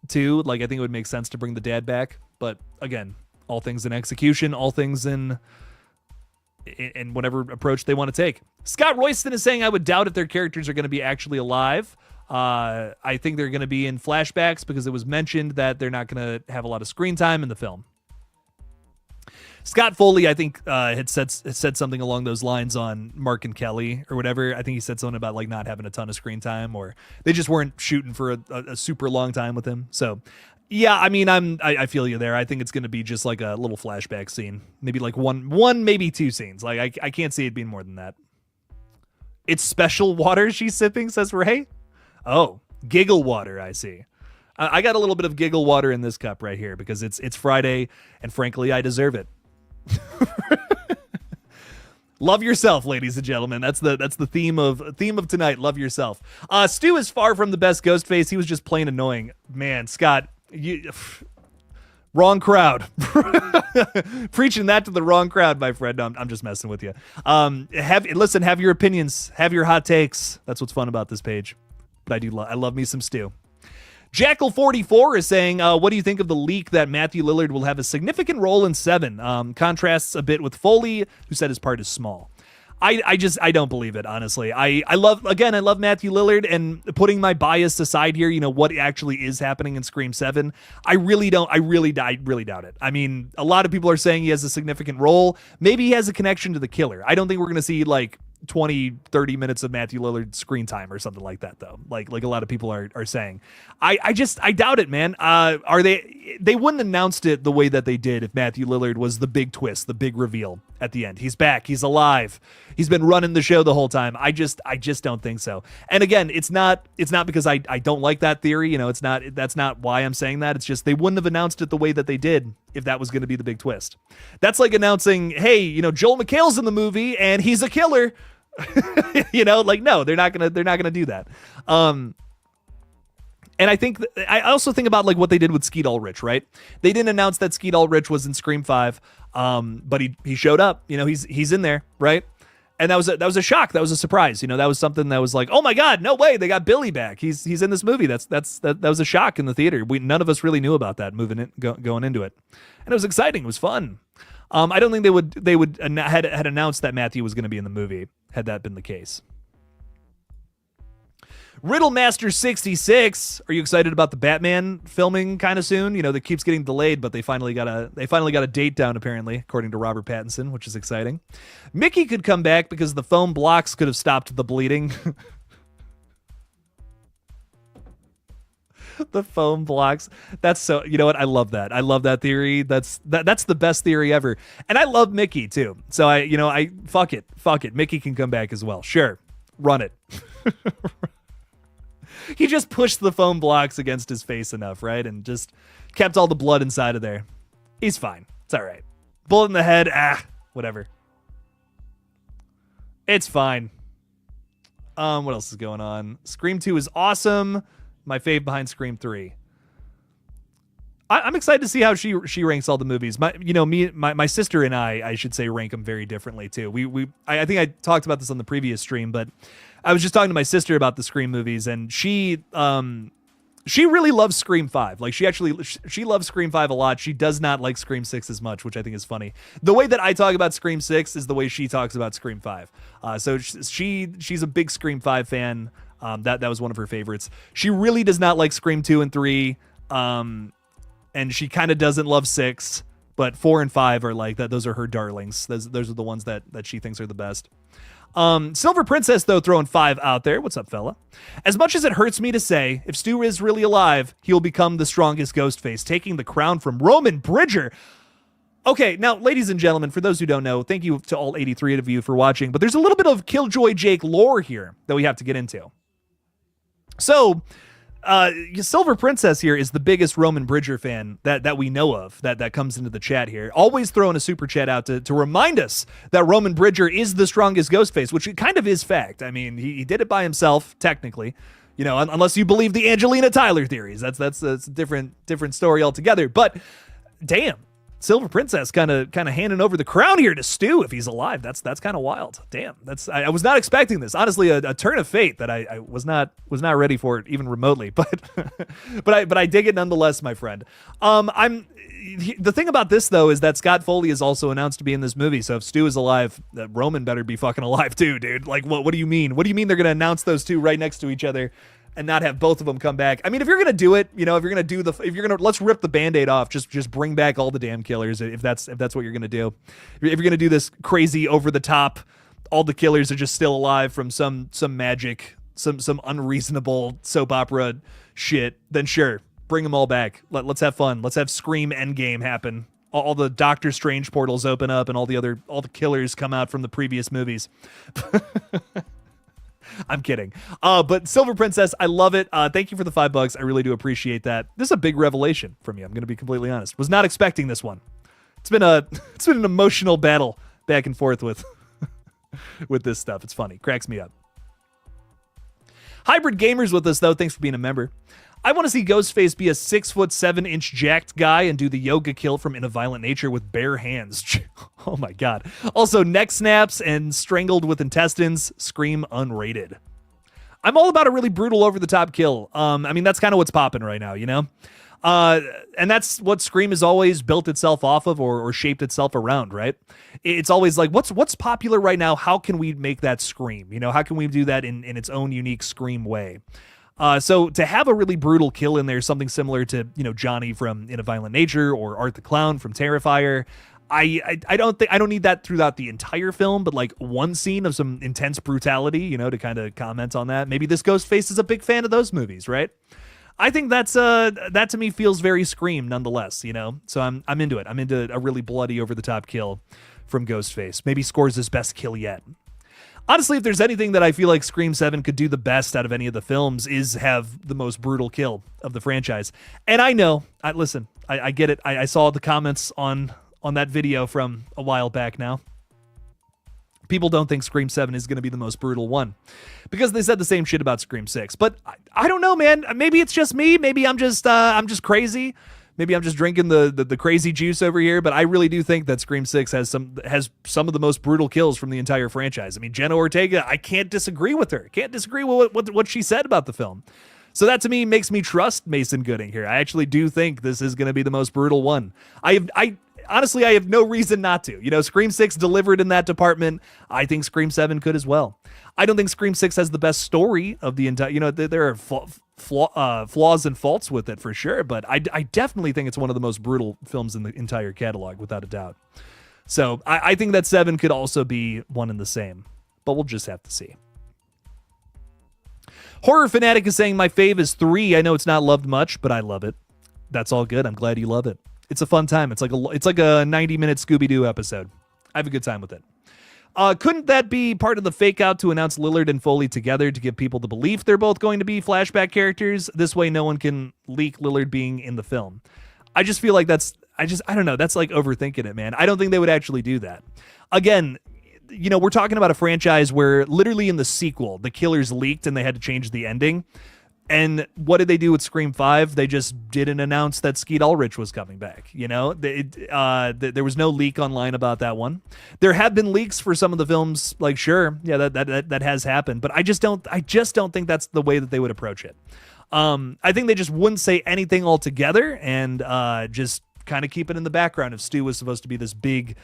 too, like I think it would make sense to bring the dad back. But again, all things in execution, all things in whatever approach they want to take. Scott Royston is saying I would doubt if their characters are going to be actually alive. I think they're going to be in flashbacks because it was mentioned that they're not going to have a lot of screen time in the film. Scott Foley, I think, had said something along those lines on Mark and Kelly or whatever. I think he said something about like not having a ton of screen time, or they just weren't shooting for a super long time with him. So, yeah, I mean, I feel you there. I think it's going to be just like a little flashback scene, maybe like one, maybe 2 scenes. Like I can't see it being more than that. It's special water she's sipping, says Ray. Oh, giggle water. I see. I got a little bit of giggle water in this cup right here because it's Friday, and frankly, I deserve it. Love yourself, ladies and gentlemen. That's the theme of tonight. Love yourself. Stu is far from the best Ghostface. He was just plain annoying. Man, Scott, wrong crowd. Preaching that to the wrong crowd, my friend. No, I'm just messing with you. Have your opinions, have your hot takes. That's what's fun about this page. But I love me some Stu. Jackal44 is saying, what do you think of the leak that Matthew Lillard will have a significant role in Seven? Contrasts a bit with Foley, who said his part is small. I don't believe it, honestly. I love Matthew Lillard, and putting my bias aside here, what actually is happening in Scream 7, I really doubt it. I mean, a lot of people are saying he has a significant role. Maybe he has a connection to the killer. I don't think we're going to see like 20-30 minutes of Matthew Lillard screen time or something like that, though, like a lot of people are saying. I doubt it, man. They wouldn't have announced it the way that they did if Matthew Lillard was the big twist, the big reveal at the end. He's back, he's alive, he's been running the show the whole time. I just don't think so. And again, it's not because I don't like that theory, that's not why I'm saying that. It's just they wouldn't have announced it the way that they did if that was going to be the big twist. That's like announcing, hey, Joel McHale's in the movie and he's a killer. No, they're not gonna do that. And I also think about like what they did with Skeet Ulrich, right? They didn't announce that Skeet Ulrich was in Scream 5, but he showed up. He's in there, right? And that was a shock. That was a surprise. That was something that was like, oh my God, no way, they got Billy back. He's in this movie. That was a shock in the theater. None of us really knew about that going into it, and it was exciting. It was fun. I don't think they would had announced that Matthew was going to be in the movie had that been the case. Riddlemaster 66, are you excited about the Batman filming kind of soon? That keeps getting delayed, but they finally got a date down, apparently, according to Robert Pattinson, which is exciting. Mickey could come back because the foam blocks could have stopped the bleeding. The foam blocks. That's so, you know what? I love that. I love that theory. That's the best theory ever. And I love Mickey too. So I fuck it. Mickey can come back as well. Sure. Run it. He just pushed the foam blocks against his face enough, right? And just kept all the blood inside of there. He's fine. It's all right. Bullet in the head. Whatever. It's fine. What else is going on? Scream 2 is awesome. My fave behind Scream 3. I'm excited to see how she ranks all the movies. My sister and I should say, rank them very differently too. I think I talked about this on the previous stream, but I was just talking to my sister about the Scream movies, and she really loves Scream 5. Like she loves Scream 5 a lot. She does not like Scream 6 as much, which I think is funny. The way that I talk about Scream 6 is the way she talks about Scream 5. So she's a big Scream 5 fan. That was one of her favorites. She really does not like Scream 2 and 3. And she kind of doesn't love 6, but 4 and 5 are like that. Those are her darlings. Those are the ones that she thinks are the best. Silver Princess, though, throwing 5 out there. What's up, fella? As much as it hurts me to say, if Stu is really alive, he'll become the strongest Ghostface, taking the crown from Roman Bridger. Okay, now, ladies and gentlemen, for those who don't know, thank you to all 83 of you for watching, but there's a little bit of KillJoy Jake lore here that we have to get into. So, Silver Princess here is the biggest Roman Bridger fan that we know of that comes into the chat here. Always throwing a super chat out to remind us that Roman Bridger is the strongest Ghostface, which it kind of is fact. I mean, he did it by himself, technically. Unless you believe the Angelina Tyler theories. That's a different story altogether. But damn, Silver Princess kind of handing over the crown here to Stu if he's alive. That's kind of wild. Damn, I was not expecting this. Honestly, a turn of fate that I was not ready for it even remotely. But but I dig it nonetheless, my friend. The thing about this though is that Scott Foley is also announced to be in this movie. So if Stu is alive, Roman better be fucking alive too, dude. Like what do you mean? What do you mean they're gonna announce those two right next to each other? and not have both of them come back. I mean, if you're gonna do it, if you're gonna let's rip the Band-Aid off. Just bring back all the damn killers if that's what you're gonna do. If you're gonna do this crazy over the top, all the killers are just still alive from some magic, some unreasonable soap opera shit, then sure, bring them all back. Let's have fun. Let's have Scream Endgame happen. All the Doctor Strange portals open up and all the killers come out from the previous movies. I'm kidding. But Silver Princess, I love it. Thank you for the $5. I really do appreciate that. This is a big revelation from you. I'm going to be completely honest. Was not expecting this one. It's been an emotional battle back and forth with this stuff. It's funny. Cracks me up. Hybrid Gamers with us, though. Thanks for being a member. I want to see Ghostface be a 6'7" jacked guy and do the yoga kill from In a Violent Nature with bare hands. Oh my god. Also, neck snaps and strangled with intestines. Scream unrated. I'm all about a really brutal over-the-top kill. I mean, that's kind of what's popping right now, and that's what Scream has always built itself off of or shaped itself around, right? It's always like, what's popular right now? How can we make that Scream? How can we do that in its own unique Scream way? So to have a really brutal kill in there, something similar to, Johnny from In a Violent Nature or Art the Clown from Terrifier, I don't need that throughout the entire film, but like one scene of some intense brutality, to kind of comment on that. Maybe this Ghostface is a big fan of those movies, right? I think that to me feels very Scream nonetheless, So I'm into it. I'm into a really bloody over the top kill from Ghostface. Maybe scores his best kill yet. Honestly, if there's anything that I feel like Scream 7 could do the best out of any of the films is have the most brutal kill of the franchise. And I know, I get it. I saw the comments on that video from a while back now. People don't think Scream 7 is going to be the most brutal one because they said the same shit about Scream 6. But I don't know, man. Maybe it's just me. Maybe I'm just crazy. Maybe I'm just drinking the crazy juice over here, but I really do think that Scream 6 has some of the most brutal kills from the entire franchise. I mean, Jenna Ortega, I can't disagree with her. Can't disagree with what she said about the film. So that to me makes me trust Mason Gooding here. I actually do think this is going to be the most brutal one. Honestly, I have no reason not to. Scream 6 delivered in that department. I think Scream 7 could as well. I don't think Scream 6 has the best story of the entire, there are flaws and faults with it for sure, but I definitely think it's one of the most brutal films in the entire catalog, without a doubt. So I think that 7 could also be one and the same, but we'll just have to see. Horror Fanatic is saying my fave is 3. I know it's not loved much, but I love it. That's all good. I'm glad you love it. It's a fun time. It's like a 90-minute Scooby-Doo episode. I have a good time with it. Couldn't that be part of the fake out to announce Lillard and Foley together to give people the belief they're both going to be flashback characters? This way no one can leak Lillard being in the film. I just feel like I don't know. That's like overthinking it, man. I don't think they would actually do that. Again, we're talking about a franchise where literally in the sequel, the killers leaked and they had to change the ending. And what did they do with Scream 5? They just didn't announce that Skeet Ulrich was coming back. There was no leak online about that one. There have been leaks for some of the films. Like, sure, yeah, that has happened. But I just don't think that's the way that they would approach it. I think they just wouldn't say anything altogether and just kind of keep it in the background if Stu was supposed to be this big,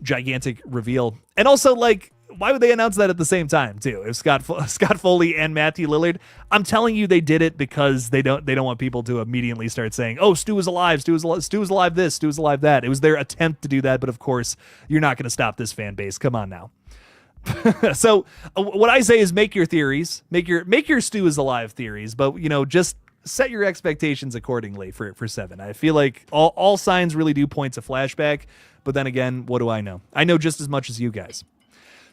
gigantic reveal. And also, like, why would they announce that at the same time too? If Scott Foley and Matthew Lillard, I'm telling you, they did it because they don't want people to immediately start saying, "Oh, Stu was alive, Stu was alive this, Stu was alive that." It was their attempt to do that, but of course, you're not going to stop this fan base. Come on now. So what I say is make your theories, make your Stu is alive theories, but just set your expectations accordingly for 7. I feel like all signs really do point to flashback, but then again, what do I know? I know just as much as you guys.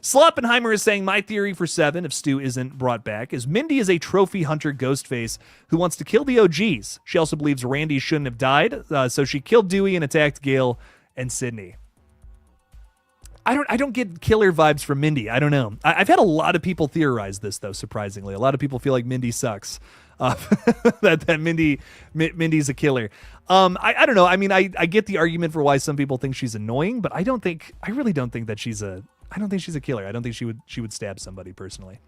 Sloppenheimer is saying, my theory for 7, if Stu isn't brought back, is Mindy is a trophy hunter Ghostface who wants to kill the OGs. She also believes Randy shouldn't have died, so she killed Dewey and attacked Gail and Sydney. I don't get killer vibes from Mindy. I don't know. I've had a lot of people theorize this, though, surprisingly. A lot of people feel like Mindy sucks. That Mindy's a killer. I don't know. I mean, I get the argument for why some people think she's annoying, but I really don't think that she's a killer. I don't think she would stab somebody personally.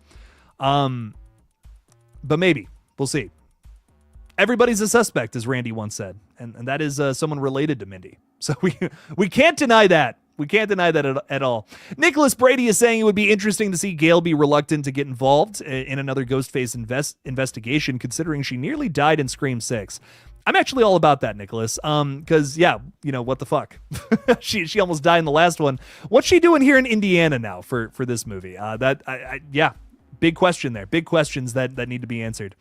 But maybe. We'll see. Everybody's a suspect, as Randy once said. And that is someone related to Mindy. So we can't deny that. We can't deny that at all. Nicholas Brady is saying it would be interesting to see Gail be reluctant to get involved in another Ghostface investigation, considering she nearly died in Scream 6. I'm actually all about that, Nicholas. Because yeah, what the fuck? she almost died in the last one. What's she doing here in Indiana now for this movie? Yeah, big question there. Big questions that need to be answered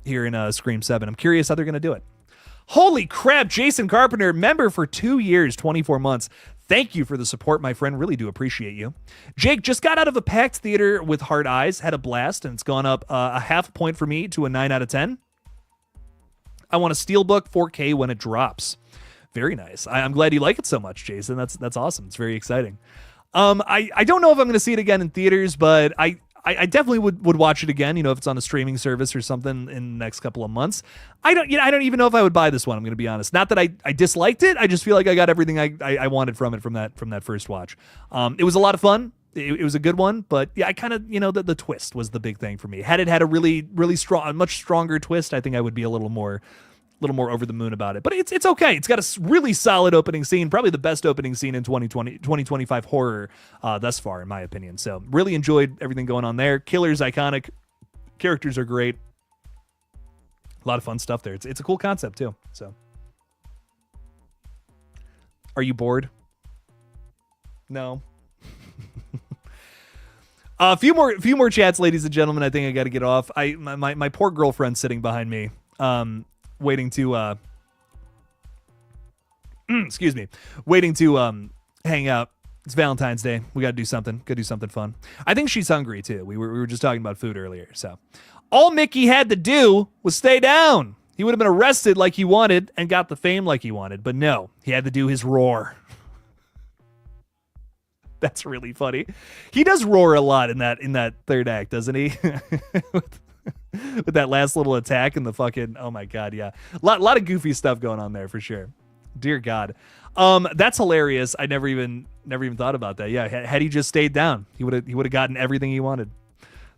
here in Scream 7. I'm curious how they're gonna do it. Holy crap, Jason Carpenter, member for 2 years, 24 months. Thank you for the support, my friend. Really do appreciate you. Jake just got out of a packed theater with hard eyes, had a blast, and it's gone up a half point for me to a 9 out of 10. I want a Steelbook 4K when it drops. Very nice. I'm glad you like it so much, Jason. That's awesome. It's very exciting. I don't know if I'm going to see it again in theaters, but I definitely would watch it again, if it's on a streaming service or something in the next couple of months. I don't even know if I would buy this one, I'm going to be honest. Not that I disliked it. I just feel like I got everything I wanted from it from that first watch. It was a lot of fun. It was a good one, but yeah, I kind of, the twist was the big thing for me. Had it had a really, really strong, a much stronger twist, I think I would be a little more over the moon about it. But it's okay. It's got a really solid opening scene, probably the best opening scene in 2025 horror thus far, in my opinion. So really enjoyed everything going on there. Killer's iconic. Characters are great. A lot of fun stuff there. It's a cool concept too. So, are you bored? No. A few more chats, ladies and gentlemen. I think I got to get off. My poor girlfriend sitting behind me, waiting to excuse me, waiting to hang out. It's Valentine's Day. We got to do something. Got to do something fun. I think she's hungry too. We were just talking about food earlier. So all Mickey had to do was stay down. He would have been arrested like he wanted and got the fame like he wanted, but no, he had to do his roar. That's really funny. He does roar a lot in that third act, doesn't he? with that last little attack and the fucking, oh my God, yeah. Lot of goofy stuff going on there for sure. Dear God. That's hilarious. I never even thought about that. Yeah, had he just stayed down, he would have gotten everything he wanted.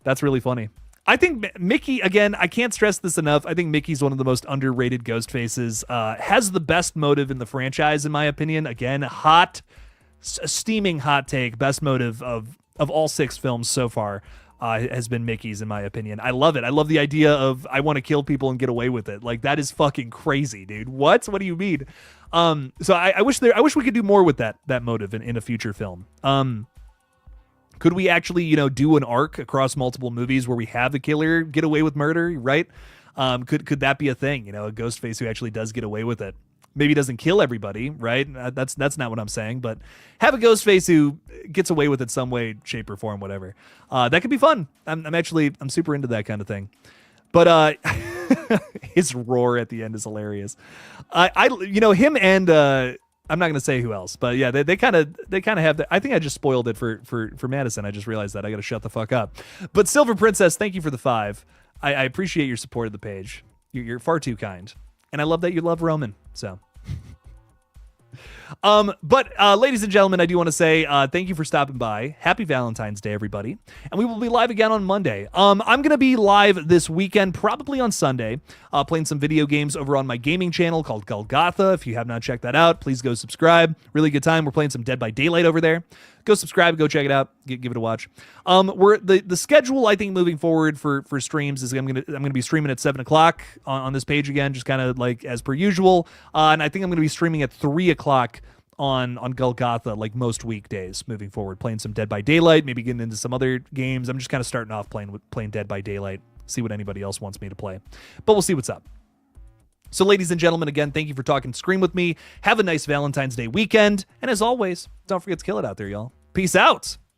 That's really funny. I think Mickey, again, I can't stress this enough. I think Mickey's one of the most underrated ghost faces. Has the best motive in the franchise, in my opinion. Again, steaming hot take, best motive of all 6 films so far has been Mickey's, in my opinion. I love it. I love the idea of I want to kill people and get away with it. Like, that is fucking crazy, dude. What do you mean? So I wish we could do more with that motive in a future film. Could we actually, do an arc across multiple movies where we have the killer get away with murder, right? Could that be a thing? A ghost face who actually does get away with it. Maybe doesn't kill everybody, right? That's not what I'm saying, but have a ghost face who gets away with it some way, shape, or form, whatever. That could be fun. I'm super into that kind of thing. But his roar at the end is hilarious. Him and I'm not gonna say who else, but yeah, they kind of have that. I think I just spoiled it for Madison. I just realized that I got to shut the fuck up. But Silver Princess, thank you for the 5. I appreciate your support of the page. You're far too kind. And I love that you love Roman. So, but ladies and gentlemen, I do want to say thank you for stopping by. Happy Valentine's Day, everybody. And we will be live again on Monday. I'm going to be live this weekend, probably on Sunday, playing some video games over on my gaming channel called GullGotha. If you have not checked that out, please go subscribe. Really good time. We're playing some Dead by Daylight over there. Go subscribe, go check it out, give it a watch. We're the schedule, I think, moving forward for streams is I'm gonna be streaming at 7:00 on this page again, just kind of like as per usual. And I think I'm gonna be streaming at 3:00 on GullGotha, like most weekdays moving forward, playing some Dead by Daylight, maybe getting into some other games. I'm just kind of starting off playing Dead by Daylight, see what anybody else wants me to play, but we'll see what's up. So, ladies and gentlemen, again, thank you for talking Scream with me. Have a nice Valentine's Day weekend, and as always, don't forget to kill it out there, y'all. Peace out.